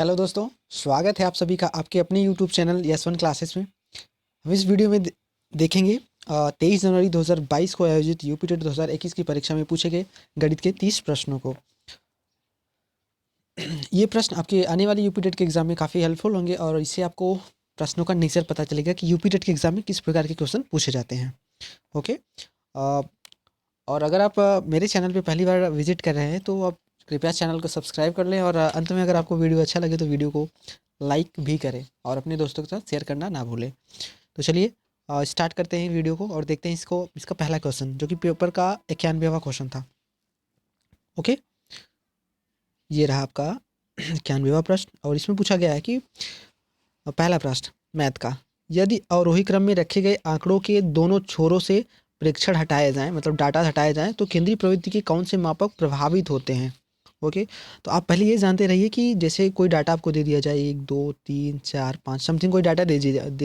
Hello दोस्तों, स्वागत है आप सभी का आपके अपने YouTube channel yes one classes में। हम इस वीडियो में देखेंगे 23 जनवरी 2022 को आयोजित यूपी टेट 2021 की परीक्षा में पूछे गए गणित के 30 प्रश्नों को। ये प्रश्न आपके आने वाले यूपी टेट के एग्जाम में काफ़ी हेल्पफुल होंगे और इससे आपको प्रश्नों का नेचर पता चलेगा कि यूपी टेट के एग्जाम में किस प्रकार के क्वेश्चन पूछे जाते हैं। ओके। अ, और अगर आप मेरे चैनल पे पहली बार विजिट कर रहे हैं तो आप कृपया चैनल को सब्सक्राइब कर लें और अंत में अगर आपको वीडियो अच्छा लगे तो वीडियो को लाइक भी करें और अपने दोस्तों के साथ शेयर करना ना भूलें। तो चलिए स्टार्ट करते हैं वीडियो को और देखते हैं इसका पहला क्वेश्चन जो कि पेपर का 91वां क्वेश्चन था। ओके, ये रहा आपका 91वां प्रश्न और इसमें पूछा गया है कि पहला प्रश्न मैथ का, यदि अवरोही क्रम में रखे गए आंकड़ों के दोनों छोरों से प्रेक्षण हटाए जाएं, मतलब डाटा हटाए जाएं, तो केंद्रीय प्रवृत्ति के कौन से मापक प्रभावित होते हैं। ओके, तो आप पहले ये जानते रहिए कि जैसे कोई डाटा आपको दे दिया जाए 1 2 3 4 5 समथिंग कोई डाटा दे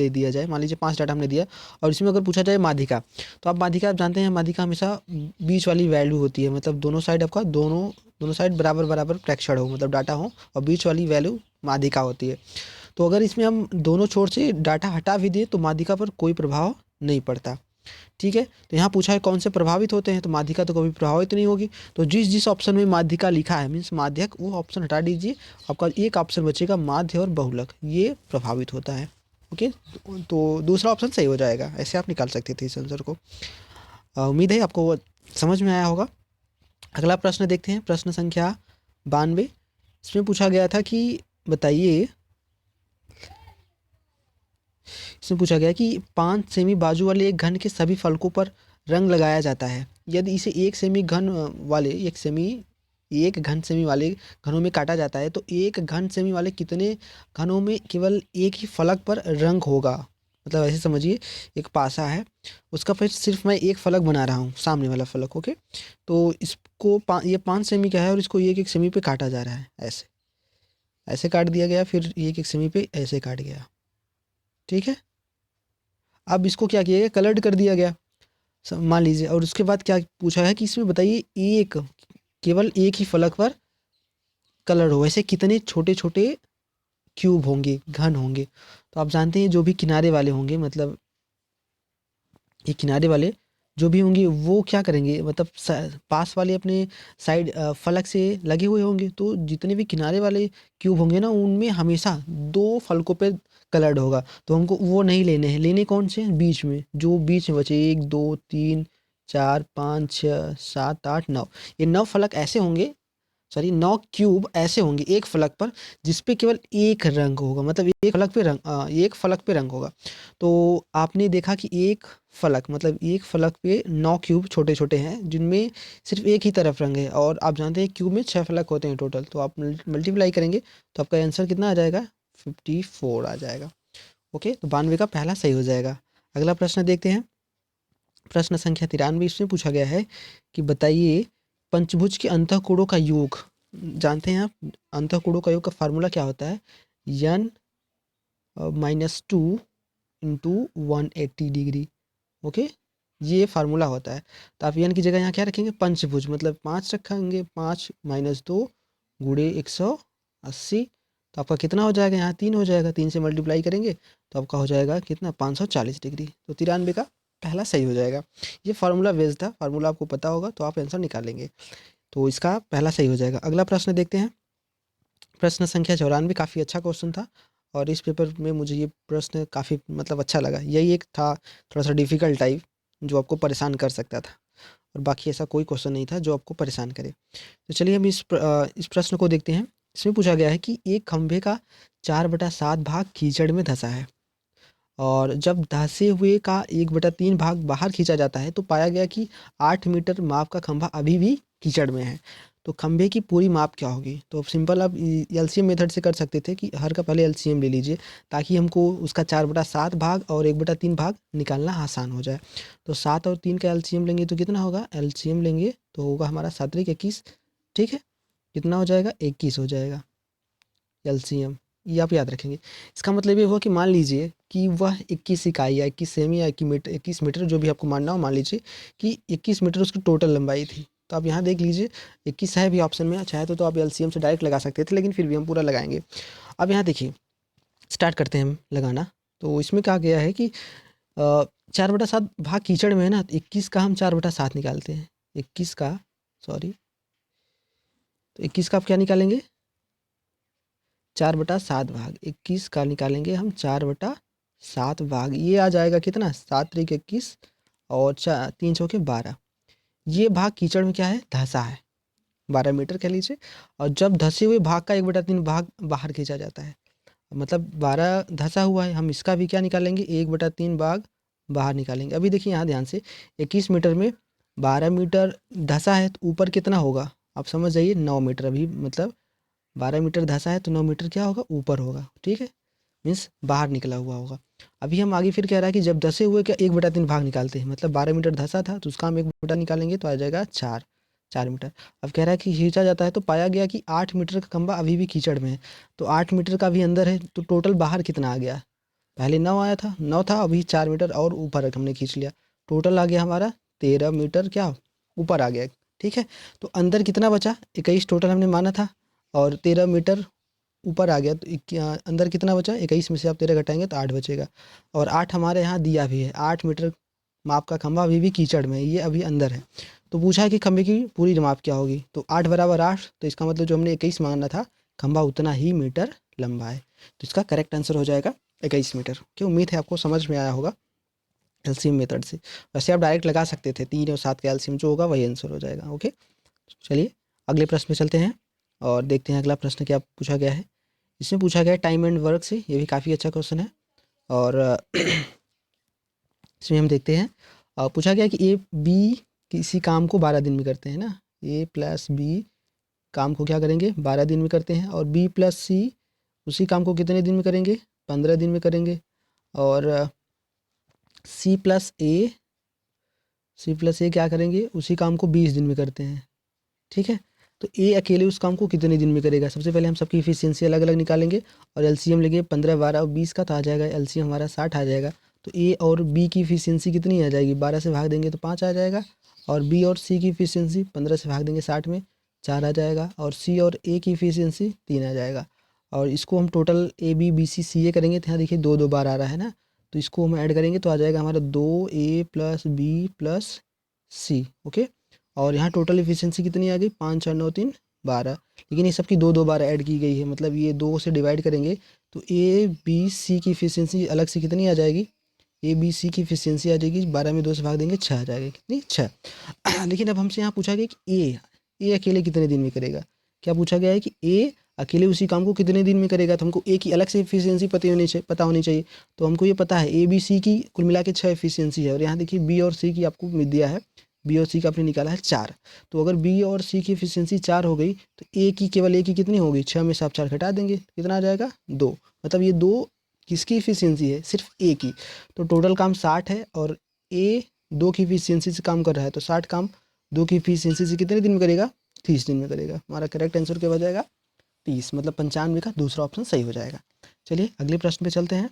दिया जाए, मान लीजिए 5 डाटा हमने दिया और इसमें अगर पूछा जाए माध्यिका, तो आप माध्यिका आप जानते हैं माध्यिका हमेशा बीच वाली वैल्यू होती है, मतलब दोनों साइड आपका दोनों दोनों साइड बराबर बराबर प्रेक्षण हो, मतलब डाटा हो और बीच वाली वैल्यू माध्यिका होती है। तो अगर इसमें हम दोनों छोर से डाटा हटा भी दें तो माध्यिका पर कोई प्रभाव नहीं पड़ता। ठीक है, तो यहाँ पूछा है कौन से प्रभावित होते हैं, तो माध्यिका तो कभी प्रभावित नहीं होगी। तो जिस जिस ऑप्शन में माध्यिका लिखा है मीन्स माध्यक, वो ऑप्शन हटा दीजिए, आपका एक ऑप्शन बचेगा माध्य और बहुलक, ये प्रभावित होता है। ओके, तो दूसरा ऑप्शन सही हो जाएगा, ऐसे आप निकाल सकते थे इस आंसर को। उम्मीद है आपको वो समझ में आया होगा। अगला प्रश्न देखते हैं, प्रश्न संख्या 92। इसमें पूछा गया था कि बताइए, इसमें पूछा गया कि 5 सेमी बाजू वाले एक घन के सभी फलकों पर रंग लगाया जाता है। यदि इसे एक घन सेमी वाले घनों में काटा जाता है तो एक घन सेमी वाले कितने घनों में केवल एक ही फलक पर रंग होगा। मतलब ऐसे समझिए, एक पासा है, उसका फिर सिर्फ मैं एक फलक बना रहा हूँ, सामने वाला फलक। ओके, तो इसको ये 5 सेमी का है और इसको एक एक सेमी पे काटा जा रहा है, ऐसे ऐसे काट दिया गया, फिर एक एक सेमी पे ऐसे काट गया। ठीक है, अब इसको क्या किया गया, कलर्ड कर दिया गया मान लीजिए। और उसके बाद क्या पूछा है कि इसमें बताइए केवल एक ही फलक पर कलर हो, ऐसे कितने छोटे छोटे क्यूब होंगे, घन होंगे। तो आप जानते हैं जो भी किनारे वाले होंगे, मतलब ये किनारे वाले जो भी होंगे वो क्या करेंगे, मतलब पास वाले अपने साइड फलक से लगे हुए होंगे, तो जितने भी किनारे वाले क्यूब होंगे ना उनमें हमेशा 2 फलकों पे कलर्ड होगा। तो हमको वो नहीं लेने हैं, लेने कौन से हैं, बीच में, जो बीच में बचे 1 2 3 4 5 6 7 8 9, ये 9 फलक ऐसे होंगे, सॉरी 9 क्यूब ऐसे होंगे एक फलक पर, जिस पे केवल एक रंग होगा, मतलब एक फलक पे रंग होगा। तो आपने देखा कि एक फलक पे 9 क्यूब छोटे छोटे हैं जिनमें सिर्फ एक ही तरफ रंग है, और आप जानते हैं क्यूब में 6 फलक होते हैं टोटल, तो आप मल्टीप्लाई करेंगे तो आपका आंसर कितना आ जाएगा, 54 आ जाएगा। ओके, तो 92 का पहला सही हो जाएगा। अगला प्रश्न देखते हैं, प्रश्न संख्या 93। इसमें पूछा गया है कि बताइए पंचभुज के अंतःकोणों का योग, जानते हैं आप अंतःकोणों का योग का फार्मूला क्या होता है, n -2 इंटू 180 डिग्री। ओके, ये फार्मूला होता है। तो आप n की जगह यहाँ क्या रखेंगे, पंचभुज मतलब 5 रखेंगे, 5 - 2 गुणे 180, तो आपका कितना हो जाएगा, यहाँ 3 हो जाएगा, 3 से मल्टीप्लाई करेंगे तो आपका हो जाएगा कितना, 540 डिग्री। तो 93 का पहला सही हो जाएगा। ये फार्मूला बेस्ड था, फार्मूला आपको पता होगा तो आप आंसर निकालेंगे, तो इसका पहला सही हो जाएगा। अगला प्रश्न देखते हैं, प्रश्न संख्या 94। काफ़ी अच्छा क्वेश्चन था और इस पेपर में मुझे ये प्रश्न काफ़ी मतलब अच्छा लगा। यही एक था थोड़ा सा डिफ़िकल्ट टाइप जो आपको परेशान कर सकता था, और बाकी ऐसा कोई क्वेश्चन नहीं था जो आपको परेशान करे। तो चलिए हम इस प्रश्न को देखते हैं। इसमें पूछा गया है कि एक खंभे का 4/7 भाग कीचड़ में धंसा है, और जब धंसे हुए का 1/3 भाग बाहर खींचा जाता है तो पाया गया कि 8 मीटर माप का खंभा अभी भी कीचड़ में है। तो खंभे की पूरी माप क्या होगी। तो सिंपल आप एलसीएम मेथड से कर सकते थे कि हर का पहले एलसीएम ले लीजिए, ताकि हमको उसका 4/7 भाग और 1/3 भाग निकालना आसान हो जाए। तो 7 और 3 का एलसीएम लेंगे तो कितना होगा, एलसीएम लेंगे तो होगा हमारा 7 त्रिक 21। ठीक है, कितना हो जाएगा, 21 हो जाएगा एलसीएम, ये आप याद रखेंगे। इसका मतलब ये हुआ कि मान लीजिए कि वह 21 इकाई या 21 सेमी या 21 मीटर जो भी आपको मानना हो, मान लीजिए कि 21 मीटर उसकी टोटल लंबाई थी। तो आप यहाँ देख लीजिए 21 है भी ऑप्शन में, चाहे तो आप एलसीएम से डायरेक्ट लगा सकते थे, लेकिन फिर भी हम पूरा लगाएंगे। अब यहाँ देखिए, स्टार्ट करते हैं हम लगाना। तो इसमें कहा गया है कि 4/7 भाग कीचड़ में है ना, तो 21 का हम 4/7 निकालते हैं। 21 का, सॉरी, तो 21 का आप क्या निकालेंगे, 4/7 भाग। 21 का निकालेंगे हम 4/7 भाग, ये आ जाएगा कितना, 7 त्रिक 21 और 3 चौके 12। ये भाग कीचड़ में क्या है, धंसा है, 12 मीटर कह लीजिए। और जब धंसे हुए भाग का 1/3 भाग बाहर खींचा जाता है, मतलब 12 धंसा हुआ है, हम इसका भी क्या निकालेंगे, 1/3 भाग बाहर निकालेंगे। अभी देखिए यहाँ ध्यान से, 21 मीटर में 12 मीटर धंसा है, तो ऊपर कितना होगा, आप समझ जाइए, 9 मीटर। अभी मतलब 12 मीटर धंसा है तो 9 मीटर क्या होगा, ऊपर होगा, ठीक है, मीन्स बाहर निकला हुआ होगा। अभी हम आगे फिर कह रहा है कि जब धंसे हुए का 1/3 भाग निकालते हैं, मतलब 12 मीटर धंसा था तो उसका हम 1/4 निकालेंगे तो आ जाएगा 4 मीटर। अब कह रहा है कि खींचा जाता है तो पाया गया कि 8 मीटर का खंभा अभी भी कीचड़ में है, तो 8 मीटर का भी अंदर है, तो टोटल बाहर कितना आ गया, पहले 9 आया था, 9 था, अभी 4 मीटर और ऊपर हमने खींच लिया, टोटल आ गया हमारा 13 मीटर क्या ऊपर आ गया, ठीक है। तो अंदर कितना बचा, 21 टोटल हमने माना था, और 13 मीटर ऊपर आ गया, तो अंदर कितना बचा, 21 में से आप 13 घटाएंगे तो 8 बचेगा। और 8 हमारे यहाँ दिया भी है, 8 मीटर माप का खंभा अभी भी कीचड़ में है, ये अभी अंदर है। तो पूछा है कि खंभे की पूरी माप क्या होगी, तो 8 बराबर 8, तो इसका मतलब जो हमने 21 माना था, खंभा उतना ही मीटर लंबा है, तो इसका करेक्ट आंसर हो जाएगा 21 मीटर। क्यों, उम्मीद है आपको समझ में आया होगा एलसीएम मेथड से। वैसे आप डायरेक्ट लगा सकते थे, 3 और 7 का एलसीएम जो होगा वही आंसर हो जाएगा। ओके, चलिए अगले प्रश्न में चलते हैं और देखते हैं अगला प्रश्न क्या पूछा गया है। इसमें पूछा गया है टाइम एंड वर्क से, ये भी काफ़ी अच्छा क्वेश्चन है। और इसमें हम देखते हैं, पूछा गया कि ए बी किसी काम को 12 दिन में करते हैं ना, ए प्लस बी काम को क्या करेंगे, 12 दिन में करते हैं, और बी प्लस सी उसी काम को कितने दिन में करेंगे, 15 दिन में करेंगे। और सी प्लस ए क्या करेंगे, उसी काम को 20 दिन में करते हैं, ठीक है। तो ए अकेले उस काम को कितने दिन में करेगा, सबसे पहले हम सबकी इफिशियंसी अलग अलग निकालेंगे और एलसीएम लेंगे 15, 12 और 20 का, तो आ जाएगा एलसीएम हमारा 60 आ जाएगा। तो ए और बी की इफिशियंसी कितनी आ जाएगी, 12 से भाग देंगे तो 5 आ जाएगा, और बी और सी की इफिशियंसी 15 से भाग देंगे 60 में 4 आ जाएगा, और सी और ए की इफिशियंसी 3 आ जाएगा। और इसको हम total A B B C C A करेंगे तो यहाँ देखिए 2 2 बार आ रहा है ना, तो इसको हम ऐड करेंगे तो आ जाएगा हमारा 2 ए प्लस बी प्लस सी। ओके, और यहाँ टोटल इफिशियंसी कितनी आ गई, 5 4 9 3 12, लेकिन ये सब की 2 2 बार ऐड की गई है, मतलब ये 2 से डिवाइड करेंगे तो ए बी सी की इफिशियंसी अलग से कितनी आ जाएगी, ए बी सी की इफिशियंसी आ जाएगी, 12 में 2 से भाग देंगे 6 आ जाएगी, कितनी 6। लेकिन अब हमसे यहाँ पूछा गया कि ए अकेले कितने दिन में करेगा, क्या पूछा गया है कि ए अकेले उसी काम को कितने दिन में करेगा, तो हमको ए की अलग से इफिशियंसी पता होनी चाहिए। तो हमको ये पता है ए बी सी की कुल मिला के 6 इफिशियंसी है, और यहाँ देखिए बी और सी की आपको दिया है, बी और सी का आपने निकाला है 4। तो अगर बी और सी की एफिशिएंसी 4 हो गई तो ए की केवल ए की कितनी होगी, 6 में से आप 4 घटा देंगे कितना आ जाएगा 2, मतलब ये 2 किसकी एफिशिएंसी है, सिर्फ ए की। तो टोटल काम 60 है और ए 2 की एफिशिएंसी से काम कर रहा है, तो 60 काम 2 की एफिशिएंसी से कितने दिन में करेगा, 30 दिन में करेगा। हमारा करेक्ट आंसर क्या हो जाएगा 30, मतलब 95 का दूसरा ऑप्शन सही हो जाएगा। चलिए अगले प्रश्न पे चलते हैं।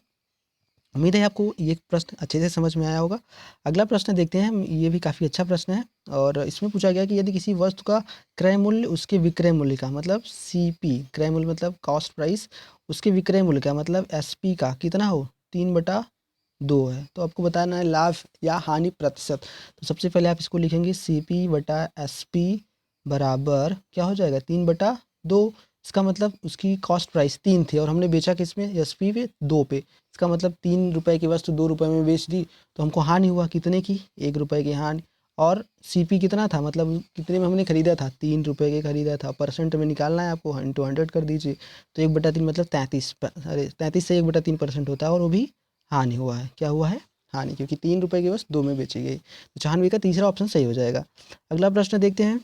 उम्मीद है आपको ये प्रश्न अच्छे से समझ में आया होगा। अगला प्रश्न देखते हैं, ये भी काफ़ी अच्छा प्रश्न है, और इसमें पूछा गया कि यदि किसी वस्तु का क्रय मूल्य उसके विक्रय मूल्य का मतलब सीपी, क्रय मूल्य मतलब कॉस्ट प्राइस, उसके विक्रय मूल्य का मतलब एसपी का कितना हो, 3/2 है, तो आपको बताना है लाभ या हानि प्रतिशत। तो सबसे पहले आप इसको लिखेंगे CP/SP बराबर क्या हो जाएगा 3/2। इसका मतलब उसकी कॉस्ट प्राइस 3 थी और हमने बेचा किसमें, एसपी पे 2 पे, इसका मतलब 3 रुपए की वस्तु 2 रुपए में बेच दी, तो हमको हानि हुआ कितने की, 1 रुपए की हानि। और सीपी कितना था, मतलब कितने में हमने खरीदा था, 3 रुपए के खरीदा था, परसेंट में निकालना है आपको, इंटू 100 कर दीजिए, तो 1/3 मतलब 33, अरे 33 से 1/3% होता है, और वो भी हानि हुआ है, क्या हुआ है हानि, क्योंकि 3 रुपए की वस्तु 2 में बेची गई। तो 96 का तीसरा ऑप्शन सही हो जाएगा। अगला प्रश्न देखते हैं,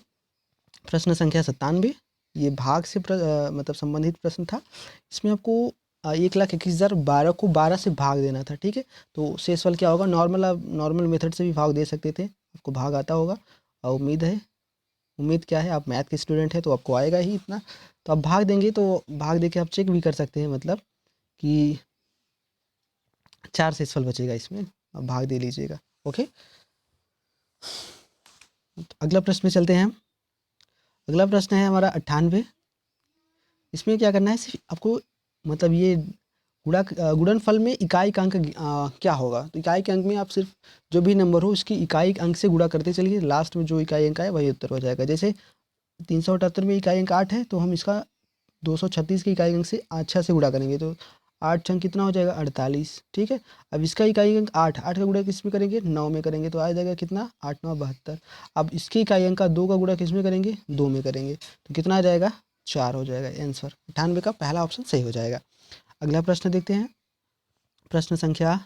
प्रश्न संख्या 97, ये भाग से मतलब संबंधित प्रश्न था। इसमें आपको 1,21,012 को 12 से भाग देना था, ठीक है। तो शेष वाला क्या होगा, नॉर्मल मेथड से भी भाग दे सकते थे, आपको भाग आता होगा, और उम्मीद क्या है, आप मैथ के स्टूडेंट हैं तो आपको आएगा ही इतना। तो आप भाग देंगे, तो भाग दे के आप चेक भी कर सकते हैं, मतलब कि 4 शेषफल बचेगा इसमें, आप भाग दे लीजिएगा। ओके, तो अगला प्रश्न में चलते हैं हम। अगला प्रश्न है हमारा 98। इसमें क्या करना है, सिर्फ आपको मतलब ये गुणनफल में इकाई का अंक क्या होगा, तो इकाई के अंक में आप सिर्फ जो भी नंबर हो उसकी इकाई अंक से गुणा करते चलिए, लास्ट में जो इकाई अंक आए वही उत्तर हो जाएगा। जैसे 378 में इकाई अंक 8 है, तो हम इसका 236 के इकाई अंक से 6 से गुणा करेंगे, तो 8 अंक कितना हो जाएगा 48। ठीक है, अब इसका इकाई अंक 8, 8 का गुणा किस में करेंगे 9 में करेंगे, तो आ जाएगा कितना 8 9 72। अब इसके इकाई अंक का 2 का गुणा किस में करेंगे 2 में करेंगे, तो कितना आ जाएगा 4 हो जाएगा। आंसर 98 का पहला ऑप्शन सही हो जाएगा। अगला प्रश्न देखते हैं, प्रश्न संख्या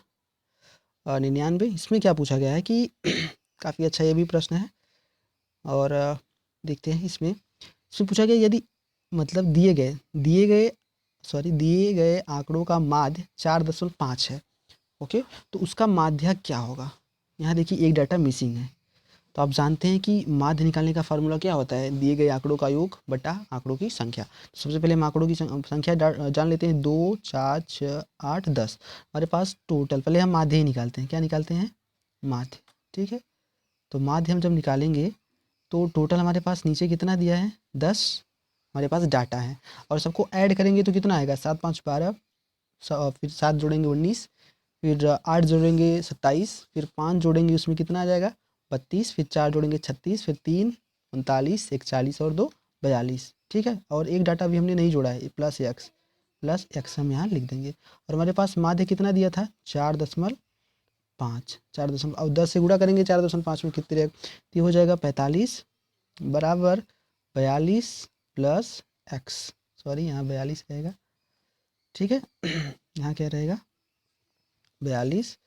99। इसमें क्या पूछा गया है कि काफ़ी अच्छा ये भी प्रश्न है, और देखते हैं इसमें पूछा गया यदि मतलब दिए गए आंकड़ों का माध्य 4.5 है, ओके, तो उसका माध्य क्या होगा। यहाँ देखिए एक डाटा मिसिंग है, तो आप जानते हैं कि माध्य निकालने का फार्मूला क्या होता है, दिए गए आंकड़ों का योग बटा आंकड़ों की संख्या। तो सबसे पहले हम आंकड़ों की संख्या जान लेते हैं, 2 4 6 8 10 हमारे पास टोटल। पहले हम माध्य ही निकालते हैं, क्या निकालते हैं माध्य। ठीक है, तो माध्य हम जब निकालेंगे तो टोटल हमारे पास नीचे कितना दिया है 10 हमारे पास डाटा है, और सबको ऐड करेंगे तो कितना आएगा 7 5 12, फिर 7 जोड़ेंगे 19, फिर 8 जोड़ेंगे 27, फिर 5 जोड़ेंगे उसमें कितना आ जाएगा 32, फिर 4 जोड़ेंगे 36, फिर 3 39, एक 40 और 2 42। ठीक है, और एक डाटा भी हमने नहीं जोड़ा है प्लस एक्स हम यहाँ लिख देंगे। और हमारे पास माध्य कितना दिया था 4.5, 4 और 10 से गुणा करेंगे 4.5 में कितने रहेगा, ये हो जाएगा 45 बराबर 42 प्लस एक्स, सॉरी यहाँ 42 रहेगा। ठीक है, यहाँ क्या रहेगा 42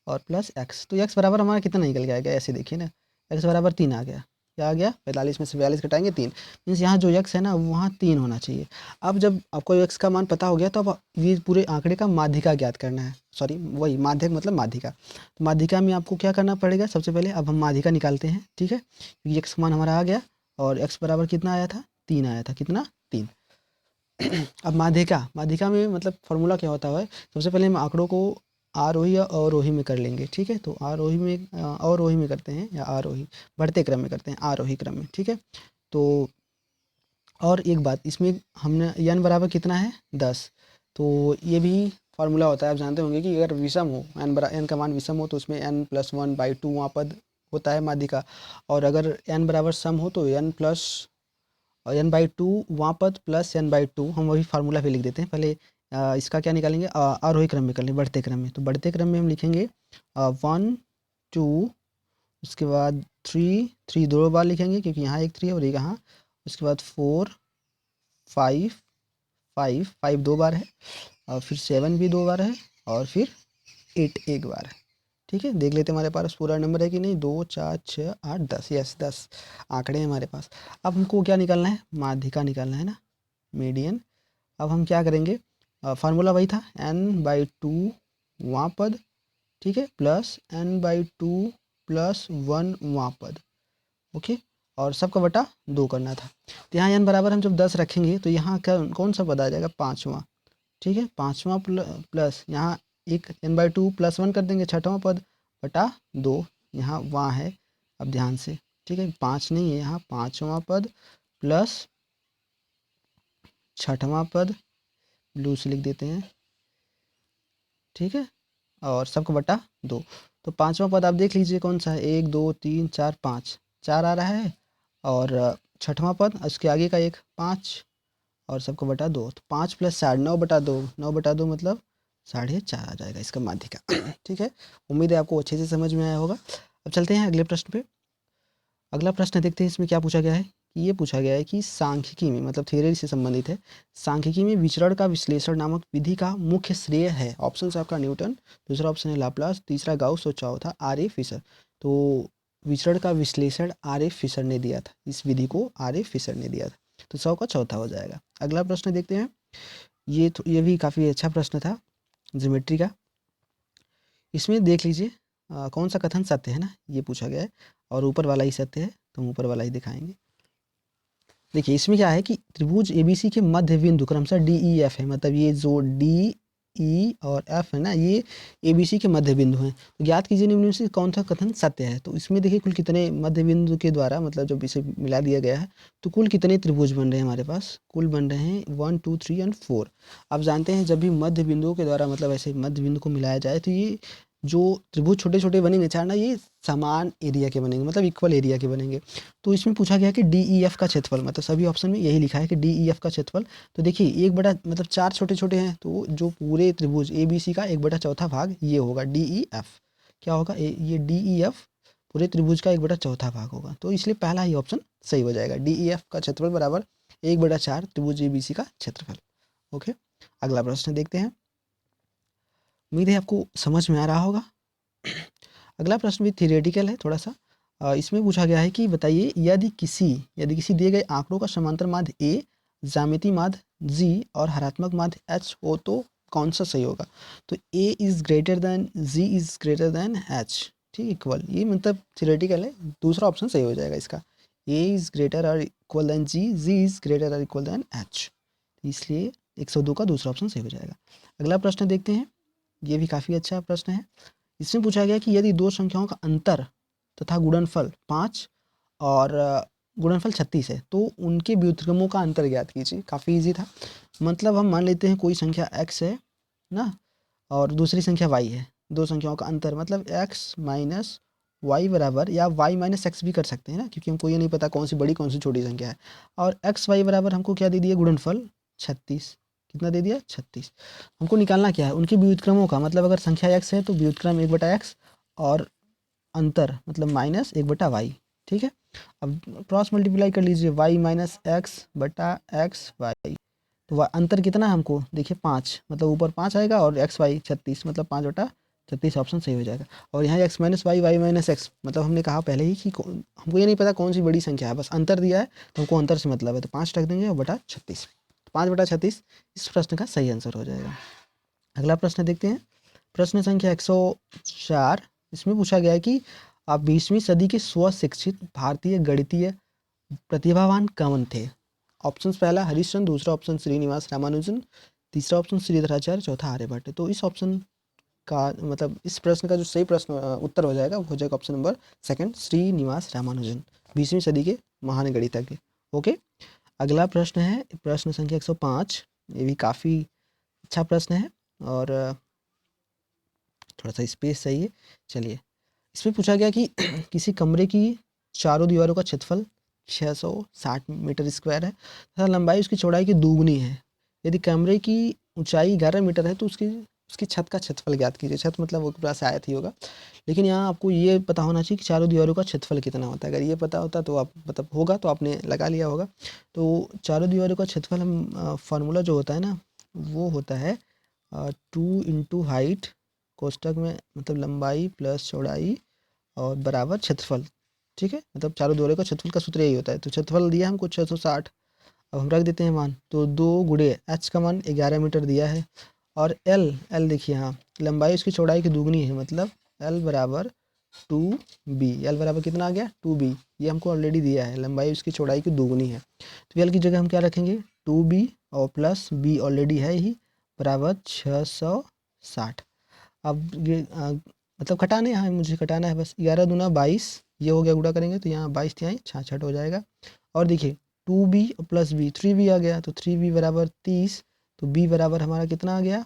और प्लस एक्स, तो एक्स बराबर हमारा कितना निकल के आएगा, ऐसे देखिए ना, एक्स बराबर 3 आ गया। क्या आ गया 45 में से 42 घटाएंगे 3, मीन्स यहाँ जो एक्स है ना वहाँ 3 होना चाहिए। अब जब आपको एक्स का मान पता हो गया तो अब ये पूरे आंकड़े का माध्यिका ज्ञात करना है, सॉरी वही माध्यक मतलब माध्यिका। तो माध्यिका में आपको क्या करना पड़ेगा, सबसे पहले अब हम माध्यिका निकालते हैं। ठीक है, क्योंकि एक्स का मान हमारा आ गया और एक्स बराबर कितना आया था 3 आया था, कितना 3। अब माध्यिका में मतलब फॉर्मूला क्या होता है, सबसे पहले हम आंकड़ों को आरोही या अवरोही में कर लेंगे। ठीक है, तो अवरोही में करते हैं या आरोही बढ़ते क्रम में करते हैं, आरोही क्रम में। ठीक है, तो और एक बात इसमें हमने n बराबर कितना है 10, तो ये भी फार्मूला होता है, आप जानते होंगे कि अगर विषम हो n का मान विषम हो तो उसमें n+1/2 वहाँ पद होता है माध्यिका, और अगर n बराबर सम हो तो n/2 वहाँ पद प्लस n/2, हम वही फार्मूला भी लिख देते हैं। पहले इसका क्या निकालेंगे आरोही क्रम में कर लेंगे, बढ़ते क्रम में। तो बढ़ते क्रम में हम लिखेंगे 1 2, उसके बाद 3 दो बार लिखेंगे क्योंकि यहाँ एक 3 है और एक यहाँ, उसके बाद 4 5 5 दो बार है, और फिर 7 भी दो बार है, और फिर 8 एक बार है। ठीक है, देख लेते हैं हमारे पास पूरा नंबर है कि नहीं, 2 4 6 8 10, यस 10 आंकड़े हैं हमारे पास। अब हमको क्या निकालना है माध्यिका निकालना है ना, मीडियन। अब हम क्या करेंगे, फार्मूला वही था n/2 वहाँ पद, ठीक है, प्लस n/2 प्लस 1 वहाँ पद, ओके, और सबका बटा 2 करना था। तो यहाँ n बराबर हम जब 10 रखेंगे तो यहाँ क्या कौन सा पद आ जाएगा 5वां। ठीक है, 5वां प्लस यहाँ एक n/2 प्लस 1 कर देंगे, 6वां पद बटा 2, यहाँ वहाँ है, अब ध्यान से। ठीक है, 5 नहीं है यहाँ, 5वां पद प्लस 6वां पद, ब्लू से लिख देते हैं। ठीक है, और सबको बटा 2, तो 5वां पद आप देख लीजिए कौन सा है, 1 2 3 4 5, 4 आ रहा है, और 6वां पद उसके आगे का एक 5, और सबको बटा 2, तो 5 प्लस 4 9/2, 9/2 मतलब 4.5 आ जाएगा इसका माध्यिका। ठीक है, उम्मीद है आपको अच्छे से समझ में आया होगा। अब चलते हैं अगले प्रश्न पे। अगला प्रश्न देखते हैं, इसमें क्या पूछा गया है कि ये पूछा गया है कि सांख्यिकी में मतलब थ्योरी से संबंधित है, सांख्यिकी में विचरण का विश्लेषण नामक विधि का मुख्य श्रेय है। ऑप्शन आपका न्यूटन, दूसरा ऑप्शन है लाप्लास, तीसरा गाउस और चौथा आर ए फिशर। तो विचरण का विश्लेषण आर ए फिशर ने दिया था, इस विधि को आर ए फिशर ने दिया था, तो 100 का चौथा हो जाएगा। अगला प्रश्न देखते हैं, ये भी काफ़ी अच्छा प्रश्न था ज्योमेट्री का। इसमें देख लीजिए कौन सा कथन सत्य है ना, ये पूछा गया है, और ऊपर वाला ही सत्य है तो हम ऊपर वाला ही दिखाएंगे। देखिए इसमें क्या है कि त्रिभुज एबीसी के मध्य बिंदु क्रमशः डी ई एफ है, मतलब ये जो डी ई और एफ है ना, ये ए बी सी के मध्य बिंदु हैं। तो ज्ञात कीजिए निम्न में से कौन सा कथन सत्य है। तो इसमें देखिए कुल कितने मध्य बिंदु के द्वारा, मतलब जब इसे मिला दिया गया है तो कुल कितने त्रिभुज बन रहे हैं हमारे पास, कुल बन रहे हैं 1 2 3 एंड 4। आप जानते हैं जब भी मध्य बिंदुओं के द्वारा, मतलब ऐसे मध्य बिंदु को मिलाया जाए तो ये जो त्रिभुज छोटे छोटे बनेंगे चार ना, ये समान एरिया के बनेंगे, मतलब इक्वल एरिया के बनेंगे। तो इसमें पूछा गया कि डी ई एफ का क्षेत्रफल, मतलब सभी ऑप्शन में यही लिखा है कि डी ई एफ का क्षेत्रफल। तो देखिए एक बटा, मतलब चार छोटे छोटे हैं, तो जो पूरे त्रिभुज ए बी सी का एक बटा चौथा भाग ये होगा डी ई एफ। क्या होगा, ये डी ई एफ पूरे त्रिभुज का एक बटा चौथा भाग होगा। तो इसलिए पहला ही ऑप्शन सही हो जाएगा, डी ई एफ का क्षेत्रफल बराबर एक बटा चार त्रिभुज ए बी सी का क्षेत्रफल। ओके, अगला प्रश्न देखते हैं। उम्मीद है आपको समझ में आ रहा होगा। अगला प्रश्न भी थियोरेटिकल है थोड़ा सा। इसमें पूछा गया है कि बताइए यदि किसी दिए गए आंकड़ों का समांतर माध्य ए, ज्यामिति माध्य जी और हरात्मक माध्य एच हो तो कौन सा सही होगा। तो A is greater than G is greater than H, ठीक, इक्वल, ये मतलब थियोरेटिकल है, दूसरा ऑप्शन सही हो जाएगा इसका। ए इज़ ग्रेटर और equal than G is greater और इक्वल देन एच, इसलिए 102 का दूसरा ऑप्शन सही हो जाएगा। अगला प्रश्न देखते हैं, ये भी काफ़ी अच्छा प्रश्न है। इसमें पूछा गया कि यदि दो संख्याओं का अंतर तथा गुणनफल 5 और गुणनफल 36 है तो उनके व्युत्क्रमों का अंतर ज्ञात कीजिए। काफ़ी इजी था। मतलब हम मान लेते हैं कोई संख्या x है ना और दूसरी संख्या y है, दो संख्याओं का अंतर मतलब x माइनस वाई बराबर, या y माइनस एक्स भी कर सकते हैं ना, क्योंकि हमको ये नहीं पता कौन सी बड़ी कौन सी छोटी संख्या है। और x y बराबर हमको क्या दे दिया, गुणनफल 36, कितना दे दिया 36। हमको निकालना क्या है, उनके व्युत्क्रमों का, मतलब अगर संख्या x है तो व्युत्क्रम 1/x और अंतर मतलब माइनस 1/y, ठीक है। अब क्रॉस मल्टीप्लाई कर लीजिए, y माइनस एक्स बटा एक्स वाई, तो अंतर कितना है हमको देखिए 5, मतलब ऊपर 5 आएगा और एक्स वाई 36, मतलब 5/36 ऑप्शन सही हो जाएगा। और यहाँ x minus Y minus X, मतलब हमने कहा पहले ही कि हमको ये नहीं पता कौन सी बड़ी संख्या है, बस अंतर दिया है तो हमको अंतर से मतलब है, तो 5 रख देंगे और बटा 36, 5/36 इस प्रश्न का सही आंसर हो जाएगा। अगला प्रश्न देखते हैं, प्रश्न संख्या 104। इसमें पूछा गया है कि आप 20वीं सदी के स्वशिक्षित भारतीय गणितीय प्रतिभावान कौन थे। ऑप्शन पहला हरिश्चंद्र, दूसरा ऑप्शन श्रीनिवास रामानुजन, तीसरा ऑप्शन श्रीधराचार्य, चौथा आर्यभट्ट। तो इस ऑप्शन का मतलब इस प्रश्न का जो सही प्रश्न उत्तर हो जाएगा वो हो जाएगा option number second, Srinivasa Ramanujan, 20वीं सदी के महान गणितज्ञ। ओके, अगला प्रश्न है प्रश्न संख्या 105। ये भी काफ़ी अच्छा प्रश्न है और थोड़ा सा स्पेस चाहिए। चलिए, इसमें पूछा गया कि किसी कमरे की चारों दीवारों का क्षेत्रफल 660 मीटर स्क्वायर है तथा लंबाई उसकी चौड़ाई की दोगुनी है। यदि कमरे की ऊंचाई 11 मीटर है तो उसकी छत का क्षेत्रफल ज्ञात कीजिए। छत मतलब वो पूरा आयत ही होगा, लेकिन यहाँ आपको ये पता होना चाहिए कि चारों दीवारों का क्षेत्रफल कितना होता है। अगर ये पता होता तो आप मतलब होगा तो आपने लगा लिया होगा। तो चारों दीवारों का क्षेत्रफल हम फार्मूला जो होता है ना वो होता है 2 इंटू हाइट कोष्टक में मतलब लंबाई प्लस चौड़ाई और बराबर क्षेत्रफल, ठीक है। मतलब चारों दीवारों का क्षेत्रफल का सूत्र यही होता है। तो क्षेत्रफल दिया हमको 660, अब हम रख देते हैं मान, तो 2 गुणे एच का मान 11 मीटर दिया है और एल देखिए यहाँ लंबाई उसकी चौड़ाई की दुगनी है, मतलब एल बराबर 2b। एल बराबर कितना आ गया 2b, ये हमको ऑलरेडी दिया है, लंबाई उसकी चौड़ाई की दुगनी है। तो एल की जगह हम क्या रखेंगे 2b और प्लस b ऑलरेडी है ही बराबर 660। अब ये मतलब घटाने यहाँ मुझे घटाना है बस, 11 दूना 22, ये हो गया गुणा करेंगे तो यहाँ 22 तिहाई 66 हो जाएगा। और देखिए 2b प्लस b 3b आ गया, तो 3b बराबर 30, तो b बराबर हमारा कितना आ गया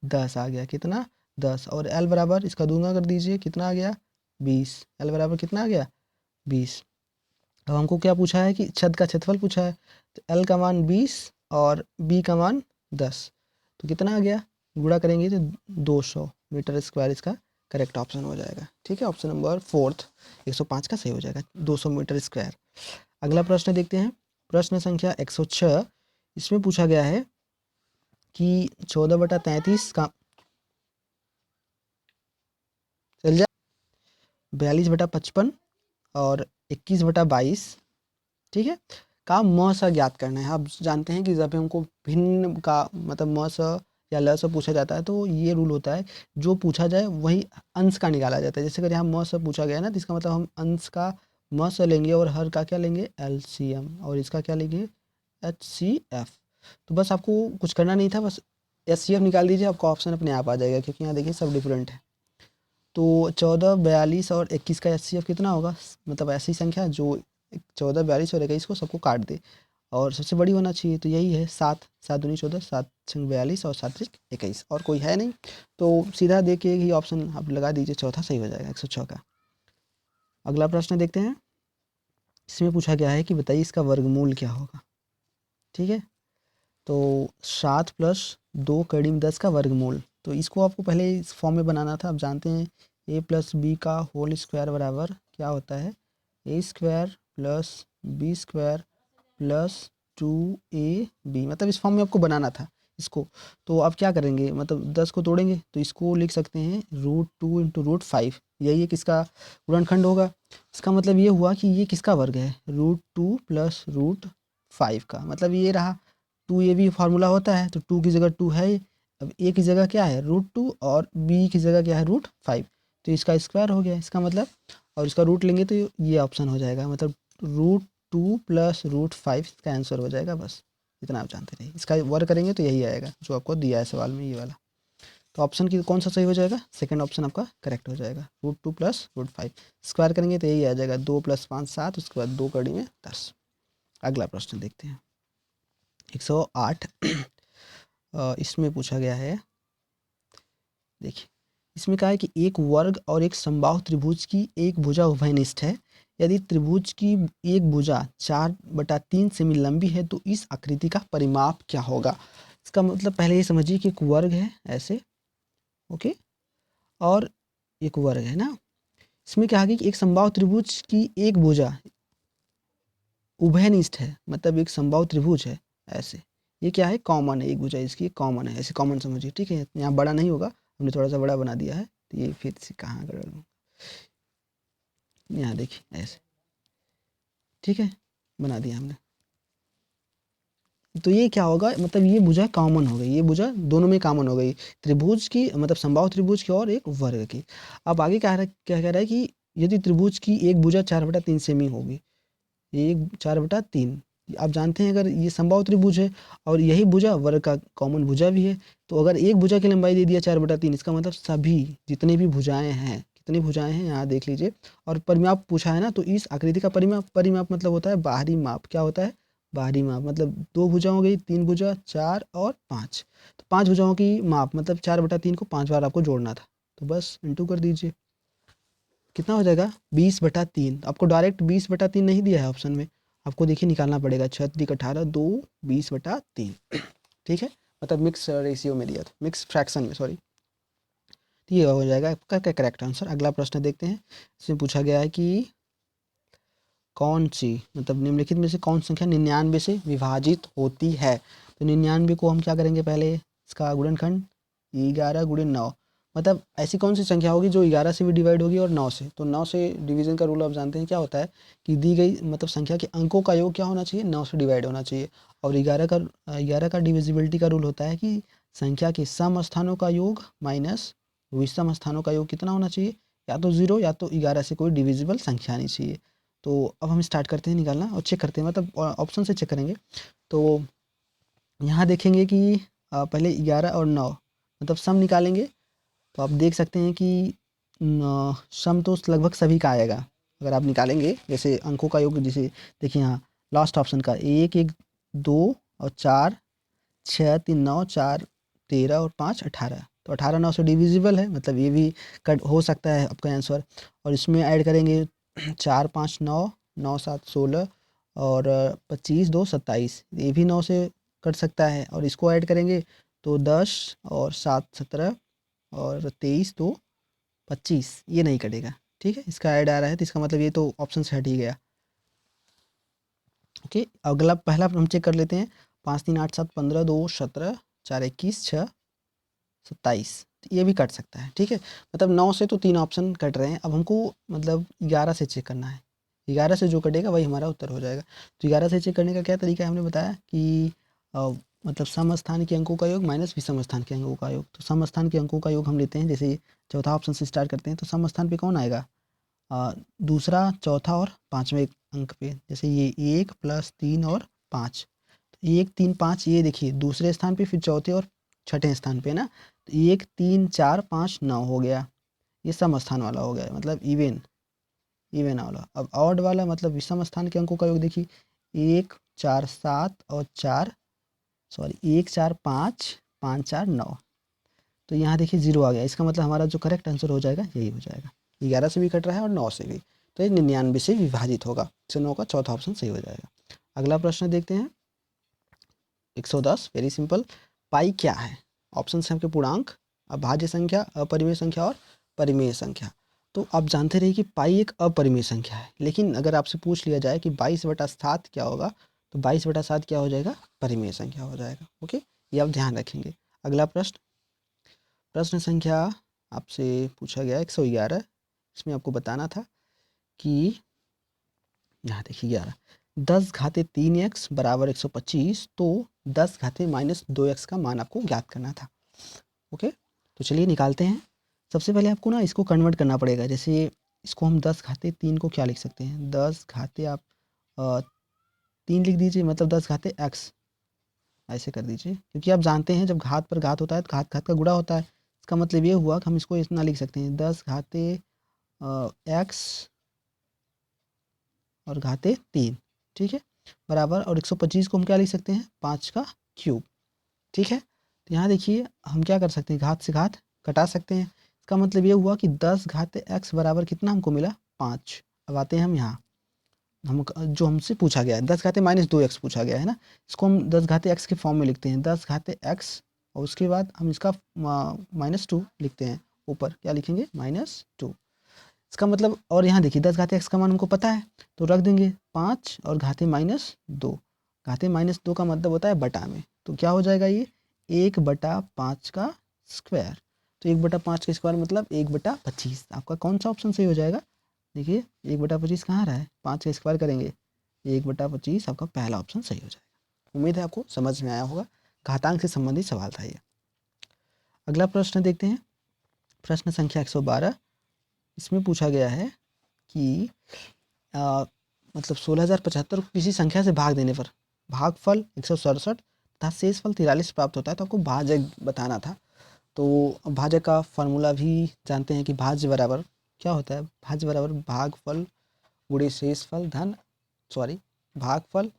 10 आ गया, कितना 10। और l बराबर इसका दूंगा कर दीजिए, कितना आ गया 20, l बराबर कितना आ गया 20। अब हमको क्या पूछा है कि छत का क्षेत्रफल पूछा है, तो l का मान 20 और b का मान 10, तो कितना आ गया गुणा करेंगे तो 200 मीटर स्क्वायर इसका करेक्ट ऑप्शन हो जाएगा, ठीक है। ऑप्शन नंबर फोर्थ 105 का सही हो जाएगा, 200 मीटर स्क्वायर। अगला प्रश्न देखते हैं, प्रश्न संख्या 106। इसमें पूछा गया है कि 14/33 का चल जा 42/55 और 21/22, ठीक है, का म स ज्ञात करना है। आप जानते हैं कि जब हमको भिन्न का मतलब म स या ल से पूछा जाता है तो ये रूल होता है जो पूछा जाए वही अंश का निकाला जाता है। जैसे अगर यहाँ म से पूछा गया ना तो इसका मतलब हम अंश का म से लेंगे और हर का क्या लेंगे LCM और इसका क्या लेंगे HCF। तो बस आपको कुछ करना नहीं था, बस HCF निकाल दीजिए, आपका ऑप्शन अपने आप आ जाएगा, क्योंकि यहाँ देखिए सब डिफरेंट है। तो 14, 42 और 21 का HCF कितना होगा, मतलब ऐसी संख्या जो 14, 42 और 21 को सबको काट दे और सबसे बड़ी होना चाहिए, तो यही है 7, 7 दूनी 14, 7 छंग 42 और 7 त्रिक 21, और कोई है नहीं, तो सीधा देखिए ही ऑप्शन आप लगा दीजिए, चौथा सही हो जाएगा 106 का। अगला प्रश्न देखते हैं। इसमें पूछा गया है कि बताइए इसका वर्गमूल क्या होगा। ठीक है, तो 7 प्लस 2 कड़ी 10 का वर्गमूल, तो इसको आपको पहले इस फॉर्म में बनाना था। आप जानते हैं a प्लस बी का होल स्क्वायर बराबर क्या होता है, a square plus B square plus 2ab, मतलब इस फॉर्म में आपको बनाना था इसको। तो आप क्या करेंगे, मतलब 10 को तोड़ेंगे तो इसको लिख सकते हैं √2 इंटू √5, यही है किसका गुणनखंड होगा। इसका मतलब ये हुआ कि ये किसका वर्ग है, √2 प्लस √5 का, मतलब ये रहा 2a भी फार्मूला होता है, तो 2 की जगह 2 है, अब a की जगह क्या है √2 और b की जगह क्या है √5, तो इसका स्क्वायर हो गया इसका मतलब, और इसका रूट लेंगे तो ये ऑप्शन हो जाएगा, मतलब √2 प्लस √5 इसका आंसर हो जाएगा। बस इतना आप जानते रहिए, इसका वर्क करेंगे तो यही आएगा जो आपको दिया है सवाल में, ये वाला। तो ऑप्शन की कौन सा सही हो जाएगा, सेकंड ऑप्शन आपका करेक्ट हो जाएगा, √2 प्लस √5 स्क्वायर करेंगे तो यही आ जाएगा, 2 + 5 7, उसके बाद 2 कड़ी में 10। अगला प्रश्न देखते हैं 108। इसमें पूछा गया है, देखिए इसमें कहा है कि एक वर्ग और एक समबाहु त्रिभुज की एक भुजा उभयनिष्ठ है, यदि त्रिभुज की एक भुजा 4/3 सेमी लंबी है तो इस आकृति का परिमाप क्या होगा। इसका मतलब पहले ये समझिए कि एक वर्ग है ऐसे, ओके, और एक वर्ग है ना, इसमें क्या है कि एक समबाहु त्रिभुज की एक भुजा उभयनिष्ठ है, मतलब एक समबाहु त्रिभुज है ऐसे, ये क्या है कॉमन है, एक भुजा इसकी कॉमन है, ऐसे कॉमन समझिए। ठीक है, यहाँ बड़ा नहीं होगा, हमने थोड़ा सा बड़ा बना दिया है, तो ये फिर से कहाँ कर, यहाँ देखिए ऐसे, ठीक है, बना दिया हमने। तो ये क्या होगा, मतलब ये भुजा कॉमन हो गई, ये भुजा दोनों में कॉमन हो गई, त्रिभुज की, मतलब समबाहु त्रिभुज की और एक वर्ग की। अब आगे क्या कह रहा है कि यदि त्रिभुज की एक भुजा 4/3 सेमी होगी, एक 4/3, आप जानते हैं अगर ये समबाहु त्रिभुज है और यही भुजा वर्ग का कॉमन भुजा भी है, तो अगर एक भुजा की लंबाई दे दिया 4/3, इसका मतलब सभी जितने भी भुजाएं हैं, कितनी भुजाएं हैं यहाँ देख लीजिए, और परिमाप पूछा है ना, तो इस आकृति का परिमाप, परिमाप मतलब होता है बाहरी माप, क्या होता है बाहरी माप, मतलब 2 भुजा हो गई, 3 भुजा, 4 और 5, तो 5 भुजाओं की माप, मतलब 4/3 को 5 बार आपको जोड़ना था, तो बस इंटू कर दीजिए, कितना हो जाएगा 20/3। आपको डायरेक्ट 20/3 नहीं दिया है ऑप्शन में, आपको देखिए निकालना पड़ेगा, 6 × 18 2 20/3। ठीक है, मतलब मिक्स रेशियो में दिया था, मिक्स फ्रैक्शन में, सॉरी, तो ये हो जाएगा आपका क्या करेक्ट आंसर। अगला प्रश्न देखते हैं, इसमें पूछा गया है कि कौन सी, मतलब निम्नलिखित में से कौन सी संख्या 99 से विभाजित होती है। तो 99 को हम क्या करेंगे, पहले इसका गुणनखंड 11 × 9, मतलब ऐसी कौन सी संख्या होगी जो 11 से भी डिवाइड होगी और 9 से, तो 9 से डिवीजन का रूल आप जानते हैं क्या होता है कि दी गई मतलब संख्या के अंकों का योग क्या होना चाहिए, 9 से डिवाइड होना चाहिए, और 11 का डिविजिबिलिटी का रूल होता है कि संख्या के सम स्थानों का योग माइनस विषम स्थानों का योग कितना होना चाहिए, या तो 0 या तो 11 से कोई डिविजिबल संख्या नहीं चाहिए। तो अब हम स्टार्ट करते हैं निकालना और चेक करते हैं, मतलब ऑप्शन से चेक करेंगे। तो यहाँ देखेंगे कि पहले 11 और 9 मतलब सम निकालेंगे, तो आप देख सकते हैं कि सम तो लगभग सभी का आएगा अगर आप निकालेंगे, जैसे अंकों का योग, जैसे देखिए यहाँ लास्ट ऑप्शन का 1 1 2 और 4 6 3 9 4 13 और 5 18, तो 18 9 से डिविजिबल है, मतलब ये भी कट हो सकता है आपका आंसर। और इसमें ऐड करेंगे 4 5 9 9 7 16 और 25 2 27, ये भी 9 से कट सकता है, और इसको ऐड करेंगे तो 10 और 7 17 और 23 2 25, ये नहीं कटेगा। ठीक है, इसका ऐड आ रहा है, तो इसका मतलब ये तो ऑप्शन से हट ही गया। ओके, अगला पहला हम चेक कर लेते हैं, 5 3 8 7 15 2 17 4 21 6 27, ये भी कट सकता है। ठीक है, मतलब 9 से तो 3 ऑप्शन कट रहे हैं, अब हमको मतलब 11 से चेक करना है, 11 से जो कटेगा वही हमारा उत्तर हो जाएगा। तो 11 से चेक करने का क्या तरीका है, हमने बताया कि मतलब सम स्थान के अंकों का योग माइनस विषम स्थान के अंकों का योग, तो सम स्थान के अंकों का योग हम लेते हैं, जैसे चौथा ऑप्शन से स्टार्ट करते हैं, तो सम स्थान पे कौन आएगा, दूसरा चौथा और पाँचवें अंक पे, जैसे ये 1 + 3 और 5, 1 3 5, ये देखिए दूसरे स्थान पे, फिर चौथे और छठे स्थान पे ना। तो 1 3 4 5 9 हो गया, ये सम स्थान वाला हो गया, मतलब इवन वाला। अब ऑड वाला मतलब विषम स्थान के अंकों का योग देखिए, 1 4 7 और 4 सॉरी 1 4 5 5 4 9। तो यहाँ देखिए 0 आ गया, इसका मतलब हमारा जो करेक्ट आंसर हो जाएगा यही हो जाएगा। 11 से भी कट रहा है और 9 से भी, तो ये 99 से विभाजित होगा, 109 का चौथा ऑप्शन सही हो जाएगा। अगला प्रश्न देखते हैं 110, वेरी सिंपल। पाई क्या है? ऑप्शन है आपके पूर्णांक, अभाज्य संख्या, अपरिमेय संख्या और परिमेय संख्या। तो आप जानते रहिए कि पाई एक अपरिमेय संख्या है, लेकिन अगर आपसे पूछ लिया जाए कि 22/7 क्या होगा, तो 22/7 क्या हो जाएगा? परिमेय संख्या हो जाएगा। ओके, ये आप ध्यान रखेंगे। अगला प्रश्न संख्या आपसे पूछा गया 111। इसमें आपको बताना था कि यहाँ देखिए 11, 10⁻³ बराबर 125, तो 10⁻−2x का मान आपको ज्ञात करना था। ओके, तो चलिए निकालते हैं। सबसे पहले आपको ना इसको कन्वर्ट करना पड़ेगा। जैसे इसको हम 10⁻³ को क्या लिख सकते हैं, 10⁻3 लिख दीजिए, मतलब 10⁻x ऐसे कर दीजिए, क्योंकि आप जानते हैं जब घात पर घात होता है तो घात घात का गुणा होता है। इसका मतलब ये हुआ कि हम इसको इतना लिख सकते हैं, 10⁻x और घाते 3, ठीक है, बराबर, और 125 को हम क्या लिख सकते हैं, 5 का क्यूब, ठीक है। तो यहाँ देखिए हम क्या कर सकते हैं, घात से घात कटा सकते हैं। इसका मतलब ये हुआ कि 10⁻x बराबर कितना हमको मिला, 5। अब आते हैं हम यहाँ, हम जो हमसे पूछा गया है 10⁻−2x पूछा गया है ना, इसको हम 10⁻x के फॉर्म में लिखते हैं, 10⁻x, और उसके बाद हम इसका -2 लिखते हैं, ऊपर क्या लिखेंगे, -2। इसका मतलब, और यहाँ देखिए 10⁻x का मान हमको पता है, तो रख देंगे 5 और घाते -2। घाते -2 का मतलब होता है बटा में, तो क्या हो जाएगा ये 1/5 का स्क्वायर। तो 1/5 का स्क्वायर मतलब 1/25। आपका कौन सा ऑप्शन सही हो जाएगा? देखिए 1/25 कहाँ रहा है, 5 का स्क्वायर करेंगे, 1/25 आपका पहला ऑप्शन सही हो जाएगा। उम्मीद है आपको समझ में आया होगा, घातांक से संबंधित सवाल था ये। अगला प्रश्न देखते हैं, प्रश्न संख्या 112। इसमें पूछा गया है कि मतलब 16,075 को किसी संख्या से भाग देने पर भागफल 167 तथा शेषफल 43 प्राप्त होता है, तो आपको भाजक बताना था। तो भाजक का फार्मूला भी जानते हैं कि भाज्य बराबर क्या होता है, भाज्य बराबर भागफल गुणे शेषफल धन भागफल,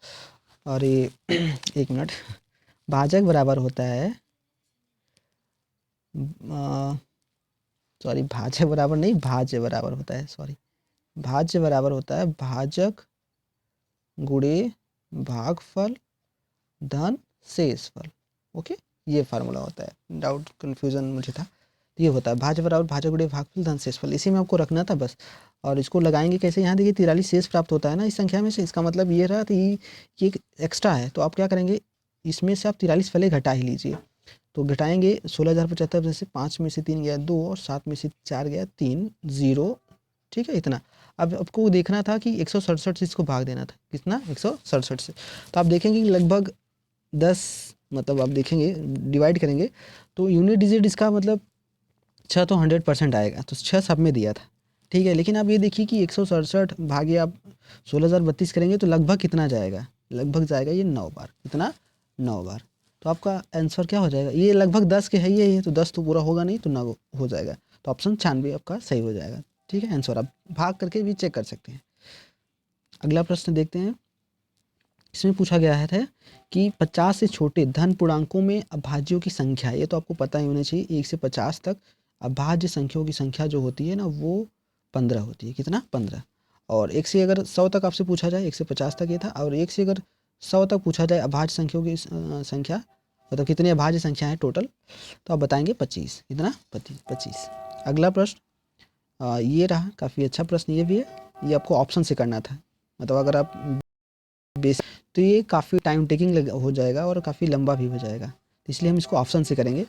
और ये एक मिनट, भाजक बराबर होता है भाज्य बराबर नहीं, भाज्य बराबर होता है, भाज्य बराबर होता है भाजक गुणे भागफल धन शेषफल। ओके, ये फार्मूला होता है, डाउट कन्फ्यूजन मुझे था। ये होता है भाज्य बराबर भाजक गुणे भागफल धन शेषफल, इसी में आपको रखना था बस। और इसको लगाएंगे कैसे, यहाँ देखिए 43 शेष प्राप्त होता है ना इस संख्या में से, इसका मतलब ये रहा कि एक एक्स्ट्रा है, तो आप क्या करेंगे, इसमें से आप 43 पहले घटा ही लीजिए। तो घटाएंगे 16,075 में से 5 में से 3 गया 2 और 7 में से 4 गया 3, 0, ठीक है, इतना। अब आपको देखना था कि 167 से इसको भाग देना था, कितना, 167 से। तो आप देखेंगे कि लगभग 10, मतलब आप देखेंगे डिवाइड करेंगे तो यूनिट डिजिट इसका मतलब 6 तो 100% आएगा, तो 6 सब में दिया था, ठीक है। लेकिन आप ये देखिए कि 167 भागे आप 16,032 करेंगे तो लगभग कितना जाएगा, लगभग जाएगा ये 9 बार, कितना, 9 बार। तो आपका आंसर क्या हो जाएगा, ये लगभग 10 के है ही है ये, तो 10 तो पूरा होगा नहीं, तो 9 हो जाएगा, तो ऑप्शन 96 आपका सही हो जाएगा, ठीक है। आंसर आप भाग करके भी चेक कर सकते हैं। अगला प्रश्न देखते हैं, इसमें पूछा गया है कि 50 से छोटे धन पूर्णांकों में अभाज्यों की संख्या, ये तो आपको पता ही होना चाहिए, 1 से 50 तक अभाज्य संख्याओं की संख्या जो होती है ना वो 15 होती है, कितना, 15। और 1 से अगर 100 तक आपसे पूछा जाए, 1 से 50 तक ये था, और 1 से अगर 100 तक पूछा जाए अभाज्य संख्याओं की संख्या, मतलब कितनी अभाज्य संख्या है टोटल, तो आप बताएंगे 25, कितना, 25। अगला प्रश्न ये रहा, काफ़ी अच्छा प्रश्न ये भी है, ये आपको ऑप्शन से करना था, मतलब अगर आप बेस, तो ये काफ़ी टाइम टेकिंग हो जाएगा और काफ़ी लंबा भी हो जाएगा, तो इसलिए हम इसको ऑप्शन से करेंगे।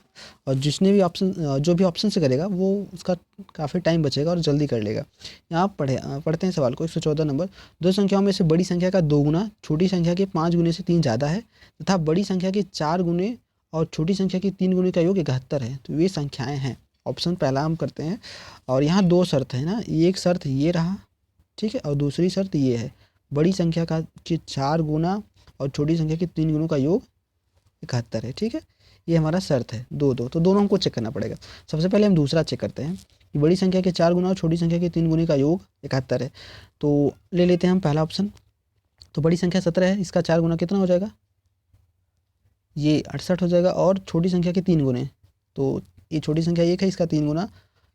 और जिसने भी ऑप्शन जो भी ऑप्शन से करेगा वो उसका काफ़ी टाइम बचेगा और जल्दी कर लेगा। यहाँ पढ़ते हैं सवाल को, 114 नंबर। दो संख्याओं में से बड़ी संख्या का 2 गुना छोटी संख्या के 5 गुने से 3 ज़्यादा है, तथा बड़ी संख्या के 4 गुने और छोटी संख्या के 3 गुने का योग 71 है, तो ये संख्याएँ हैं। ऑप्शन पहला हम करते हैं, और यहाँ 2 शर्त है ना, एक शर्त ये रहा, ठीक है, और दूसरी शर्त ये है, बड़ी संख्या का के 4 गुना और छोटी संख्या के 3 गुणों का योग 71 है, ठीक है। ये हमारा शर्त है, दो दो, तो दोनों हमको चेक करना पड़ेगा। सबसे पहले हम दूसरा चेक करते हैं कि बड़ी संख्या के 4 गुना और छोटी संख्या के 3 गुने का योग 71 है। तो ले लेते हैं हम पहला ऑप्शन। तो बड़ी संख्या 17 है, इसका 4 गुना कितना हो जाएगा, ये 68 हो जाएगा, और छोटी संख्या के 3 गुने, तो ये छोटी संख्या 1 है, इसका 3 गुना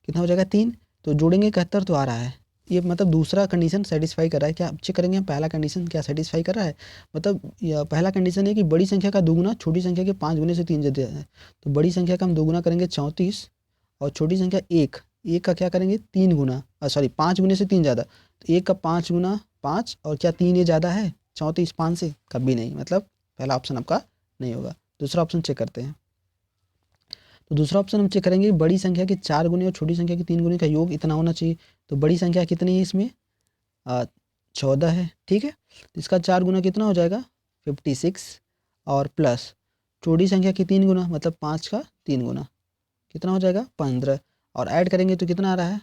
कितना हो जाएगा 3, तो जोड़ेंगे 71 तो आ रहा है। ये मतलब दूसरा कंडीशन सेटिस्फाई कर रहा है। क्या चेक करेंगे हम, पहला कंडीशन क्या सेटिस्फाई कर रहा है, मतलब पहला कंडीशन है कि बड़ी संख्या का दोगुना छोटी संख्या के 5 गुने से 3 ज़्यादा है। तो बड़ी संख्या का हम दोगुना करेंगे 34, और छोटी संख्या एक का क्या करेंगे 3 गुना, सॉरी 5 गुने से 3 ज़्यादा, तो 1 का 5 गुना 5, और क्या 3 ये ज़्यादा है 34 5 से, कभी नहीं, मतलब पहला ऑप्शन आपका नहीं होगा। दूसरा ऑप्शन चेक करते हैं। तो दूसरा ऑप्शन हम चेक करेंगे, बड़ी संख्या के 4 गुने और छोटी संख्या के 3 गुने का योग इतना होना चाहिए। तो बड़ी संख्या कितनी है इसमें, 14 है, ठीक है। तो इसका 4 गुना कितना हो जाएगा 56, और प्लस छोटी संख्या की 3 गुना मतलब 5 का 3 गुना कितना हो जाएगा 15, और ऐड करेंगे तो कितना आ रहा है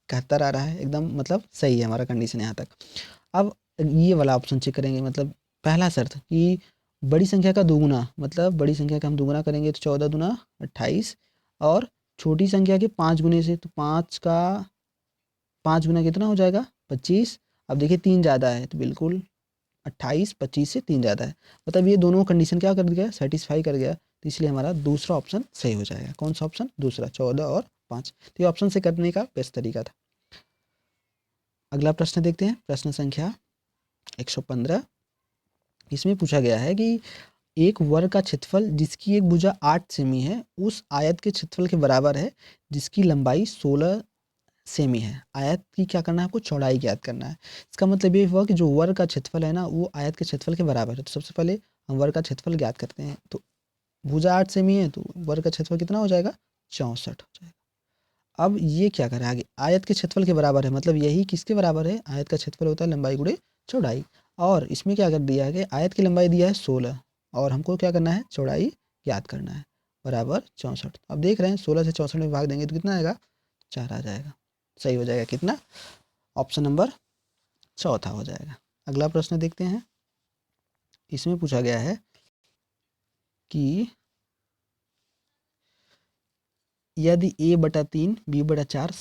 71 आ रहा है। एकदम मतलब सही है हमारा कंडीशन यहाँ तक। अब ये वाला ऑप्शन चेक करेंगे, मतलब पहला शर्त कि बड़ी संख्या का दोगुना, मतलब बड़ी संख्या का हम दोगुना करेंगे तो 14 दूना 28, और छोटी संख्या के 5 गुने से, तो 5 का 5 गुना कितना हो जाएगा 25। अब देखिए 3 ज़्यादा है, तो बिल्कुल 28 25 से 3 ज़्यादा है, मतलब ये दोनों कंडीशन क्या कर गया सेटिस्फाई कर गया। तो इसलिए हमारा दूसरा ऑप्शन सही हो जाएगा। कौन सा ऑप्शन, दूसरा, 14 और 5। तो ये ऑप्शन से करने का बेस्ट तरीका था। अगला प्रश्न देखते हैं, प्रश्न संख्या 115। इसमें पूछा गया है कि एक वर्ग का क्षेत्रफल जिसकी एक भुजा 8 सेमी है उस आयत के क्षेत्रफल के बराबर है जिसकी लंबाई 16 सेमी है। आयत की क्या करना है आपको, चौड़ाई ज्ञात करना है। इसका मतलब ये हुआ कि जो वर्ग का क्षेत्रफल है ना वो आयत के क्षेत्रफल के बराबर है। तो सबसे पहले हम वर्ग का क्षेत्रफल ज्ञात करते हैं। तो भुजा 8 सेमी है तो वर्ग का क्षेत्रफल कितना हो जाएगा 64 हो जाएगा। अब ये क्या कर रहा है आगे, आयत के क्षेत्रफल के बराबर है, मतलब यही किसके बराबर है, आयत का क्षेत्रफल होता है लंबाई गुणे चौड़ाई। और इसमें क्या कर दिया है कि आयत की लंबाई दिया है 16, और हमको क्या करना है चौड़ाई याद करना है, बराबर 64। अब देख रहे हैं 16 से 64 में भाग देंगे तो कितना आएगा 4 आ जाएगा। सही हो जाएगा कितना, ऑप्शन नंबर चौथा हो जाएगा। अगला प्रश्न देखते हैं। इसमें पूछा गया है कि यदि a/3 b/4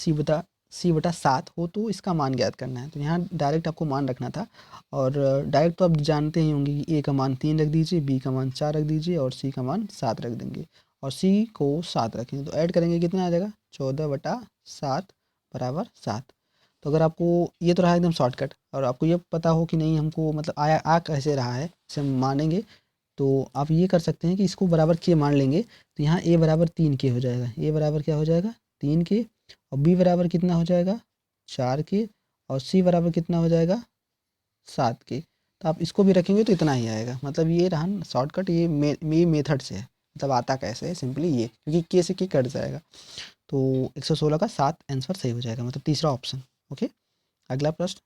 c/7 हो तो इसका मान ज्ञात करना है। तो यहाँ डायरेक्ट आपको मान रखना था, और डायरेक्ट तो आप जानते ही होंगे कि a का मान 3 रख दीजिए, b का मान 4 रख दीजिए, और c का मान 7 रख देंगे, और c को 7 रखेंगे तो ऐड करेंगे कितना आ जाएगा 14/7 बराबर 7। तो अगर आपको ये तो रहा एकदम शॉर्टकट, और आपको ये पता हो कि नहीं हमको मतलब आया आ कैसे रहा है इसे हम मानेंगे, तो आप ये कर सकते हैं कि इसको बराबर के मान लेंगे। तो यहाँ a बराबर 3 के हो जाएगा, a बराबर क्या हो जाएगा 3 के, और b बराबर कितना हो जाएगा 4 के, और c बराबर कितना हो जाएगा 7 के। तो आप इसको भी रखेंगे तो इतना ही आएगा। मतलब ये रहा शॉर्टकट, ये मेथड से है, मतलब आता कैसे है सिंपली ये, क्योंकि के से के कट जाएगा। तो 116 का 7 आंसर सही हो जाएगा, मतलब तीसरा ऑप्शन। ओके, अगला प्रश्न।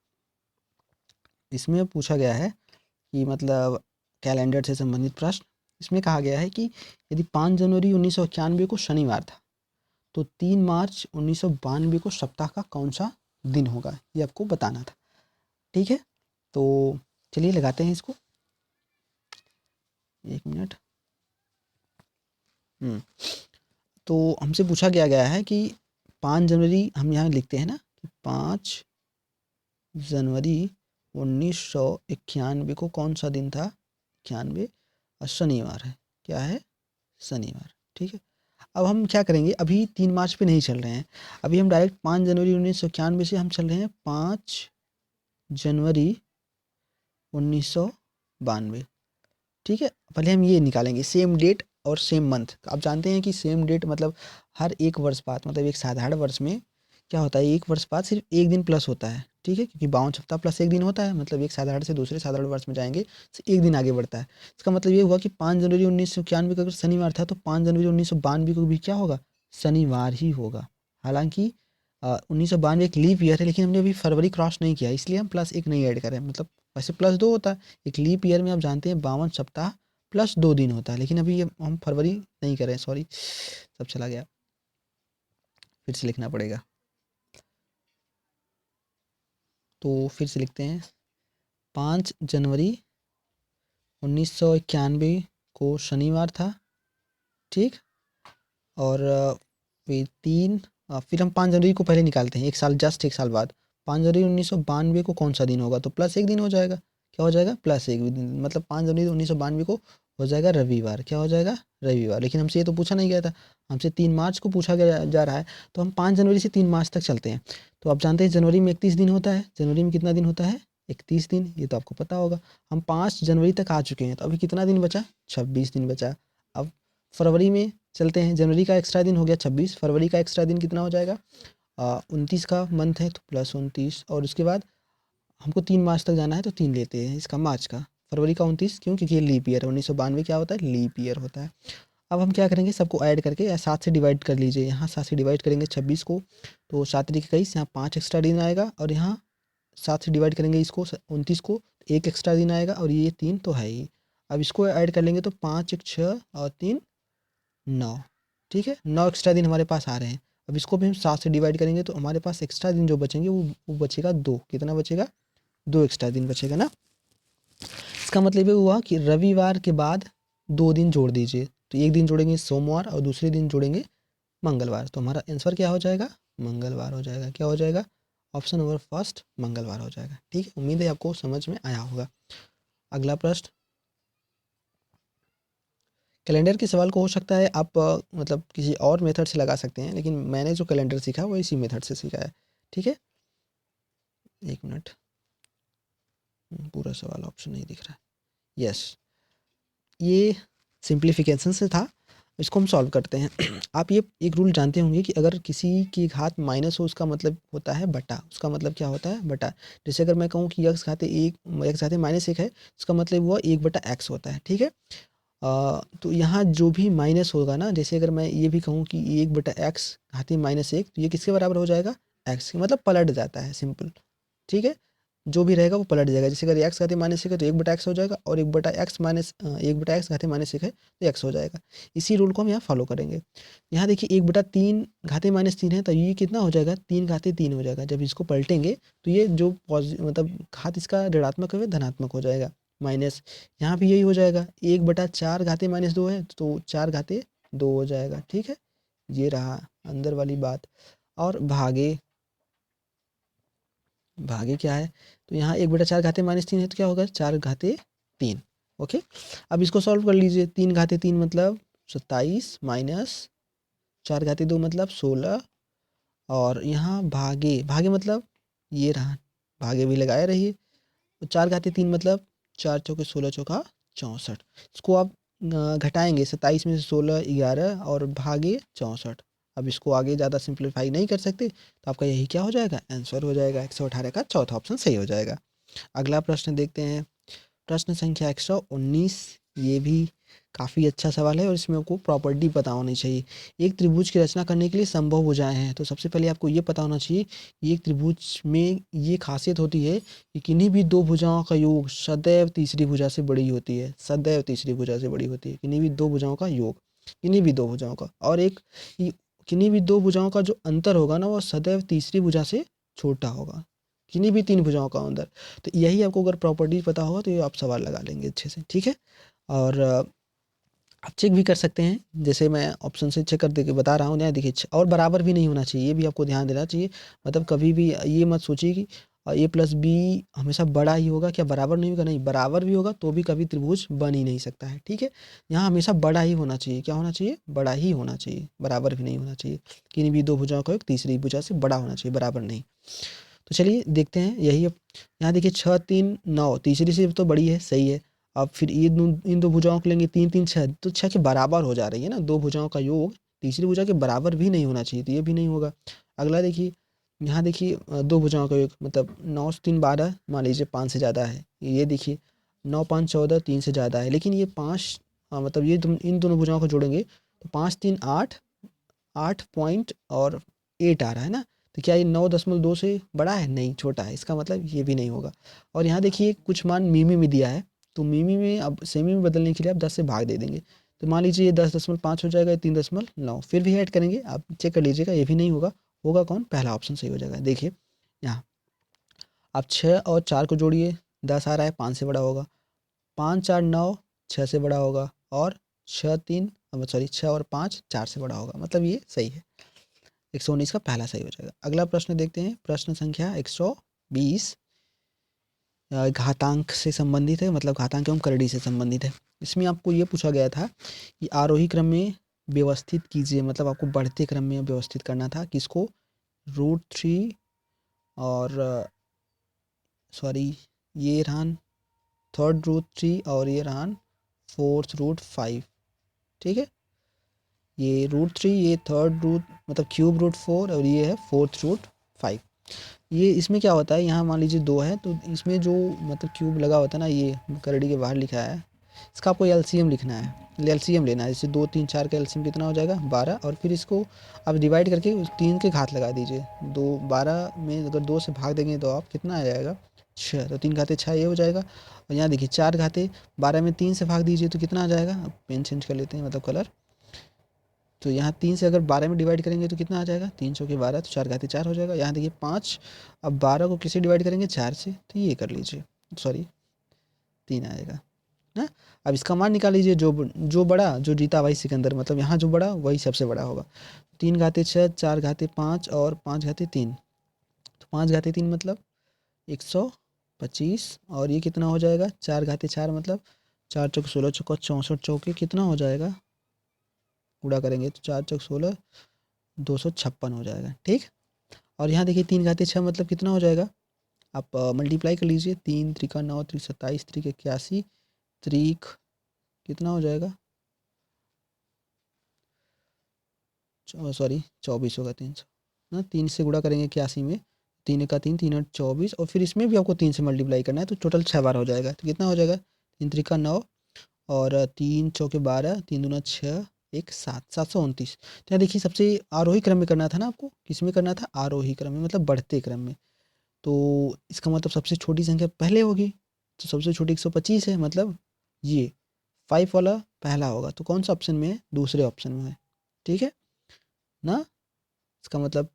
इसमें पूछा गया है कि मतलब कैलेंडर से संबंधित प्रश्न। इसमें कहा गया है कि यदि 5 जनवरी 1991 को शनिवार था तो 3 मार्च 1992 को सप्ताह का कौन सा दिन होगा, ये आपको बताना था। ठीक है, तो चलिए लगाते हैं इसको, 1 मिनट। तो हमसे पूछा गया है कि 5 जनवरी, हम यहाँ लिखते हैं ना कि 5 जनवरी 1991 को कौन सा दिन था, 91 शनिवार है, क्या है शनिवार। ठीक है, अब हम क्या करेंगे, अभी 3 मार्च पे नहीं चल रहे हैं, अभी हम डायरेक्ट 5 जनवरी 1991 से हम चल रहे हैं 5 जनवरी 1992। ठीक है, पहले हम ये निकालेंगे सेम डेट और सेम मंथ। आप जानते हैं कि सेम डेट मतलब हर एक वर्ष बाद, मतलब एक साधारण वर्ष में क्या होता है, एक वर्ष बाद सिर्फ एक दिन प्लस होता है। ठीक है, क्योंकि 52 सप्ताह प्लस एक दिन होता है, मतलब एक साधारण से दूसरे साधारण वर्ष में जाएंगे तो एक दिन आगे बढ़ता है। इसका मतलब ये हुआ कि 5 जनवरी 1991 को अगर शनिवार था तो 5 जनवरी 1992 को भी क्या होगा, शनिवार ही होगा। हालांकि 1992 एक लीप ईयर है, लेकिन हमने अभी फरवरी क्रॉस नहीं किया, इसलिए हम +1 नहीं ऐड करें। मतलब वैसे +2 होता है, एक लीप ईयर में आप जानते हैं 52 सप्ताह प्लस 2 दिन होता है, लेकिन अभी ये हम फरवरी नहीं करें, सॉरी सब चला गया, फिर से लिखना पड़ेगा। तो फिर से लिखते हैं 5 जनवरी 1991 को शनिवार था। ठीक। और फिर 3 फिर हम 5 जनवरी को पहले निकालते हैं, 1 साल जस्ट 1 साल बाद। 5 जनवरी 1992 को कौन सा दिन होगा? तो प्लस 1 दिन हो जाएगा। क्या हो जाएगा? प्लस 1 दिन, मतलब 5 जनवरी 1992 को हो जाएगा रविवार। क्या हो जाएगा? रविवार। लेकिन हमसे ये तो पूछा नहीं गया था, हमसे 3 मार्च को पूछा गया जा रहा है, तो हम 5 जनवरी से 3 मार्च तक चलते हैं। तो आप जानते हैं जनवरी में 31 दिन होता है। जनवरी में कितना दिन होता है? 31 दिन, ये तो आपको पता होगा। हम 5 जनवरी तक आ चुके हैं, तो अभी कितना दिन बचा? 26 दिन बचा। अब फरवरी में चलते हैं। जनवरी का एक्स्ट्रा दिन हो गया 26, फरवरी का एक्स्ट्रा दिन कितना हो जाएगा? 29 का मंथ है तो प्लस 29, और उसके बाद हमको 3 मार्च तक जाना है तो 3 लेते हैं इसका मार्च का। फरवरी का 29 क्यों? क्योंकि ये लीप ईयर है। 1992 क्या होता है? लीप ईयर होता है। अब हम क्या करेंगे, सबको ऐड करके या 7 से डिवाइड कर लीजिए। यहाँ 7 से डिवाइड करेंगे 26 को, तो 7 तरीके 21, यहाँ 5 एक्स्ट्रा दिन आएगा, और यहाँ 7 से डिवाइड करेंगे इसको 29 को, 1 एक्स्ट्रा दिन आएगा, और ये 3 तो है ही। अब इसको ऐड कर लेंगे तो 5 1 6 और 3 9, ठीक है। 9 एक्स्ट्रा दिन हमारे पास आ रहे हैं। अब इसको भी हम 7 से डिवाइड करेंगे तो हमारे पास एक्स्ट्रा दिन जो बचेंगे वो बचेगा 2। कितना बचेगा? 2 एक्स्ट्रा दिन बचेगा ना। इसका मतलब ये हुआ कि रविवार के बाद 2 दिन जोड़ दीजिए, तो एक दिन जोड़ेंगे सोमवार और दूसरे दिन जोड़ेंगे मंगलवार, तो हमारा आंसर क्या हो जाएगा? मंगलवार हो जाएगा। क्या हो जाएगा? ऑप्शन नंबर फर्स्ट मंगलवार हो जाएगा। ठीक है, उम्मीद है आपको समझ में आया होगा। अगला प्रश्न, कैलेंडर के सवाल को हो सकता है आप मतलब किसी और मेथड से लगा सकते हैं, लेकिन मैंने जो कैलेंडर सीखा वो इसी मेथड से सीखा है। ठीक है, 1 मिनट, पूरा सवाल ऑप्शन नहीं दिख रहा है। यस, ये सिंप्लीफिकेशन से था, इसको हम सॉल्व करते हैं। आप ये एक रूल जानते होंगे कि अगर किसी की घात माइनस हो उसका मतलब होता है बटा। उसका मतलब क्या होता है? बटा। जैसे अगर मैं कहूँ कि x घाते 1, x घाते -1 है, उसका मतलब हुआ 1/x होता है। ठीक है, तो यहाँ जो भी माइनस होगा ना, जैसे अगर मैं ये भी कहूँ कि 1/x घाती -1, तो ये किसके बराबर हो जाएगा? x के, मतलब पलट जाता है, सिंपल। ठीक है, जो भी रहेगा वो पलट जाएगा। जैसे अगर x घाती -1 है तो 1/x हो जाएगा, और 1/x घाती -1 है तो x हो जाएगा। इसी रूल को हम यहाँ फॉलो करेंगे। यहाँ देखिए 1/3 घाती -3 है, तो ये कितना हो जाएगा? 3 घाती 3 हो जाएगा। जब इसको पलटेंगे तो ये जो मतलब घात इसका ऋणात्मक है धनात्मक हो जाएगा। माइनस यहाँ भी यही हो जाएगा। 1/4 घाते -2 है तो 4 घाते 2 हो जाएगा। ठीक है, ये रहा अंदर वाली बात। और भागे, भागे क्या है? तो यहाँ 1/4 घाते -3 है तो क्या होगा? 4 घाते 3। ओके, अब इसको सॉल्व कर लीजिए। 3 घाते 3 मतलब 27 माइनस 4 घाते 2 मतलब 16, और यहाँ भागे, भागे मतलब ये रहा, भागे भी लगाए रहिए। तो 4 घाते 3 मतलब 4 चौके 16 चौका 64। इसको आप घटाएंगे, 27 में से 16 11 और भागे 64। अब इसको आगे ज़्यादा सिंप्लीफाई नहीं कर सकते, तो आपका यही क्या हो जाएगा? आंसर हो जाएगा। 118 का चौथा ऑप्शन सही हो जाएगा। अगला प्रश्न देखते हैं, प्रश्न संख्या 119। ये भी काफ़ी अच्छा सवाल है और इसमें आपको प्रॉपर्टी पता होनी चाहिए। एक त्रिभुज की रचना करने के लिए संभव भुजाएं हैं, तो सबसे पहले आपको ये पता होना चाहिए कि एक त्रिभुज में ये खासियत होती है कि किन्हीं भी दो भुजाओं का योग सदैव तीसरी भुजा से बड़ी होती है। सदैव तीसरी भुजा से बड़ी होती है, किन्हीं भी दो भुजाओं का योग, किन्हीं भी दो भुजाओं का। और एक किन्हीं भी दो भुजाओं का जो अंतर होगा ना, वो सदैव तीसरी भुजा से छोटा होगा, किन्हीं भी 3 भुजाओं का अंतर। तो यही आपको अगर प्रॉपर्टीज पता होगा तो ये आप सवाल लगा लेंगे अच्छे से। ठीक है, और आप चेक भी कर सकते हैं, जैसे मैं ऑप्शन से चेक कर दे के बता रहा हूँ ना। देखिए, और बराबर भी नहीं होना चाहिए, ये भी आपको ध्यान देना चाहिए। मतलब कभी भी ये मत सोचिए कि a प्लस बी हमेशा बड़ा ही होगा, क्या बराबर नहीं होगा? नहीं, बराबर भी होगा तो भी कभी त्रिभुज बन ही नहीं सकता है। ठीक है, यहाँ हमेशा बड़ा ही होना चाहिए। क्या होना चाहिए? बड़ा ही होना चाहिए, बराबर भी नहीं होना चाहिए। किन्हीं भी दो भुजाओं का योग तीसरी भुजा से बड़ा होना चाहिए, बराबर नहीं। तो चलिए देखते हैं यही। अब यहाँ देखिए 6 3 9, तीसरी से तो बड़ी है, सही है। अब फिर ये इन दो भुजाओं को लेंगे, 3 3 6, तो 6 के बराबर हो जा रही है ना। दो भुजाओं का योग तीसरी भुजा के बराबर भी नहीं होना चाहिए, तो ये भी नहीं होगा। अगला देखिए, यहाँ देखिए दो भुजाओं का योग मतलब 9 से 3 12, मान लीजिए 5 से ज़्यादा है। ये देखिए 9 5 14, 3 से ज़्यादा है, लेकिन ये 5 मतलब ये इन दोनों भुजाओं को जोड़ेंगे तो 5 3 8, 8 पॉइंट और 8 आ रहा है ना। तो क्या ये 9.2 से बड़ा है? नहीं, छोटा है। इसका मतलब ये भी नहीं होगा। और यहाँ देखिए कुछ मान मीमी में दिया है, तो मीमी में अब सेमी में बदलने के लिए आप 10 से भाग दे देंगे, तो मान लीजिए ये 10.5 हो जाएगा, ये 3.9। फिर भी ऐड करेंगे, आप चेक कर लीजिएगा, ये भी नहीं होगा। होगा कौन? पहला ऑप्शन सही हो जाएगा। देखिए यहाँ आप 6 और 4 को जोड़िए, 10 आ रहा है, 5 से बड़ा होगा। 5 4 9, 6 से बड़ा होगा। और 6 3 सॉरी 6 और 5 4 से बड़ा होगा, मतलब ये सही है। 119 का पहला सही हो जाएगा। अगला प्रश्न देखते हैं, प्रश्न संख्या 120 घातांक से संबंधित है, मतलब घातांक एवं करड़ी से संबंधित है। इसमें आपको ये पूछा गया था कि आरोही क्रम में व्यवस्थित कीजिए, मतलब आपको बढ़ते क्रम में व्यवस्थित करना था किसको, √3 और सॉरी ये रहान थर्ड √3 और ये रहान फोर्थ √5, ठीक है। ये √3 ये थर्ड रूट मतलब क्यूब √4 और ये है फोर्थ √5। ये इसमें क्या होता है, यहाँ मान लीजिए 2 है तो इसमें जो मतलब क्यूब लगा होता है ना, ये करड़ी के बाहर लिखा है, इसका आपको एलसीएम लिखना है, एलसीएम लेना है। जैसे 2 3 4 का एलसीएम कितना हो जाएगा 12, और फिर इसको आप डिवाइड करके उस 3 के घात लगा दीजिए। 2 12 में अगर 2 से भाग देंगे तो आप कितना आ जाएगा 6, तो 3 घाते 6 ये हो जाएगा। और यहाँ देखिए 4 घाते 12 में 3 से भाग दीजिए तो कितना आ जाएगा, अब पेन चेंज कर लेते हैं मतलब कलर। तो यहाँ 3 से अगर 12 में डिवाइड करेंगे तो कितना आ जाएगा, 3 चौके 12, तो 4 घाते 4 हो जाएगा। यहाँ देखिए 5, अब 12 को किससे डिवाइड करेंगे 4 से, तो ये कर लीजिए, सॉरी 3 आएगा ना। अब इसका मान निकाल लीजिए, जो बड़ा जो जीता वही सिकंदर, मतलब यहाँ जो बड़ा वही सबसे बड़ा होगा। 3 घाते 6, 4 घाते 5 और 5 घाते 3, तो 5 घाते 3 मतलब 125, और ये कितना हो जाएगा 4 घाते 4 मतलब 4 चौक 16 चौका 64 चौके कितना हो जाएगा, गुणा करेंगे तो 4 चौक 16 256 हो जाएगा, ठीक। और यहाँ देखिए 3 घाते 6 मतलब कितना हो जाएगा, आप मल्टीप्लाई कर लीजिए, 3 त्रिका 9 त्रिक 27 त्रिक 81 त्रिक कितना हो जाएगा, सॉरी 24 होगा 300 ना। 3 से गुणा करेंगे 81 में, 3 का 3 3 8 24, और फिर इसमें भी आपको 3 से मल्टीप्लाई करना है तो टोटल 6 बार हो जाएगा, तो कितना हो जाएगा 3 त्रिका 9 और 3 चौके 12 3 दूना 6 1 7 729। तो यहाँ देखिए सबसे आरोही क्रम में करना था ना आपको, किस में करना था, आरोही क्रम में मतलब बढ़ते क्रम में। तो इसका मतलब सबसे छोटी संख्या पहले होगी, तो सबसे छोटी 125 है, मतलब ये 5 वाला पहला होगा, तो कौन सा ऑप्शन में है, दूसरे ऑप्शन में है, ठीक है ना। इसका मतलब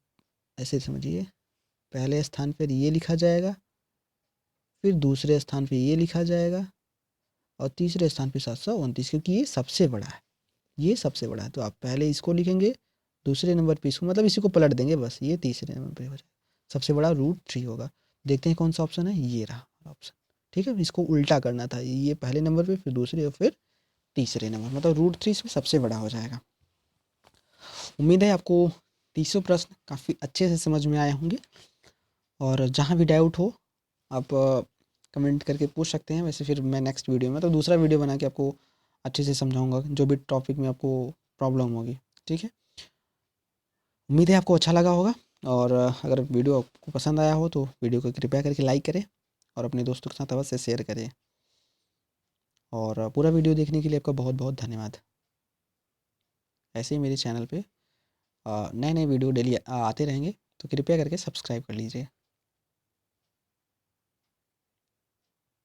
ऐसे समझिए, पहले स्थान पर ये लिखा जाएगा, फिर दूसरे स्थान पे ये लिखा जाएगा, और तीसरे स्थान पे 729, क्योंकि ये सबसे बड़ा है, ये सबसे बड़ा है। तो आप पहले इसको लिखेंगे, दूसरे नंबर पे इसको, मतलब इसी को पलट देंगे बस, ये तीसरे नंबर पे हो जाएगा, सबसे बड़ा √3 होगा। देखते हैं कौन सा ऑप्शन है, ये रहा ऑप्शन, ठीक है। इसको उल्टा करना था, ये पहले नंबर पे फिर दूसरे और फिर तीसरे नंबर, मतलब √3 इसमें सबसे बड़ा हो जाएगा। उम्मीद है आपको तीसरे प्रश्न काफ़ी अच्छे से समझ में आए होंगे, और जहाँ भी डाउट हो आप कमेंट करके पूछ सकते हैं। वैसे फिर मैं नेक्स्ट वीडियो में तो दूसरा वीडियो बना के आपको अच्छे से समझाऊंगा, जो भी टॉपिक में आपको प्रॉब्लम होगी, ठीक है। उम्मीद है आपको अच्छा लगा होगा, और अगर वीडियो आपको पसंद आया हो तो वीडियो को कृपया करके लाइक करें और अपने दोस्तों के साथ अवश्य शेयर करें। और पूरा वीडियो देखने के लिए आपका बहुत बहुत धन्यवाद। ऐसे ही मेरे चैनल पे नए नए वीडियो डेली आते रहेंगे, तो कृपया करके सब्सक्राइब कर लीजिए।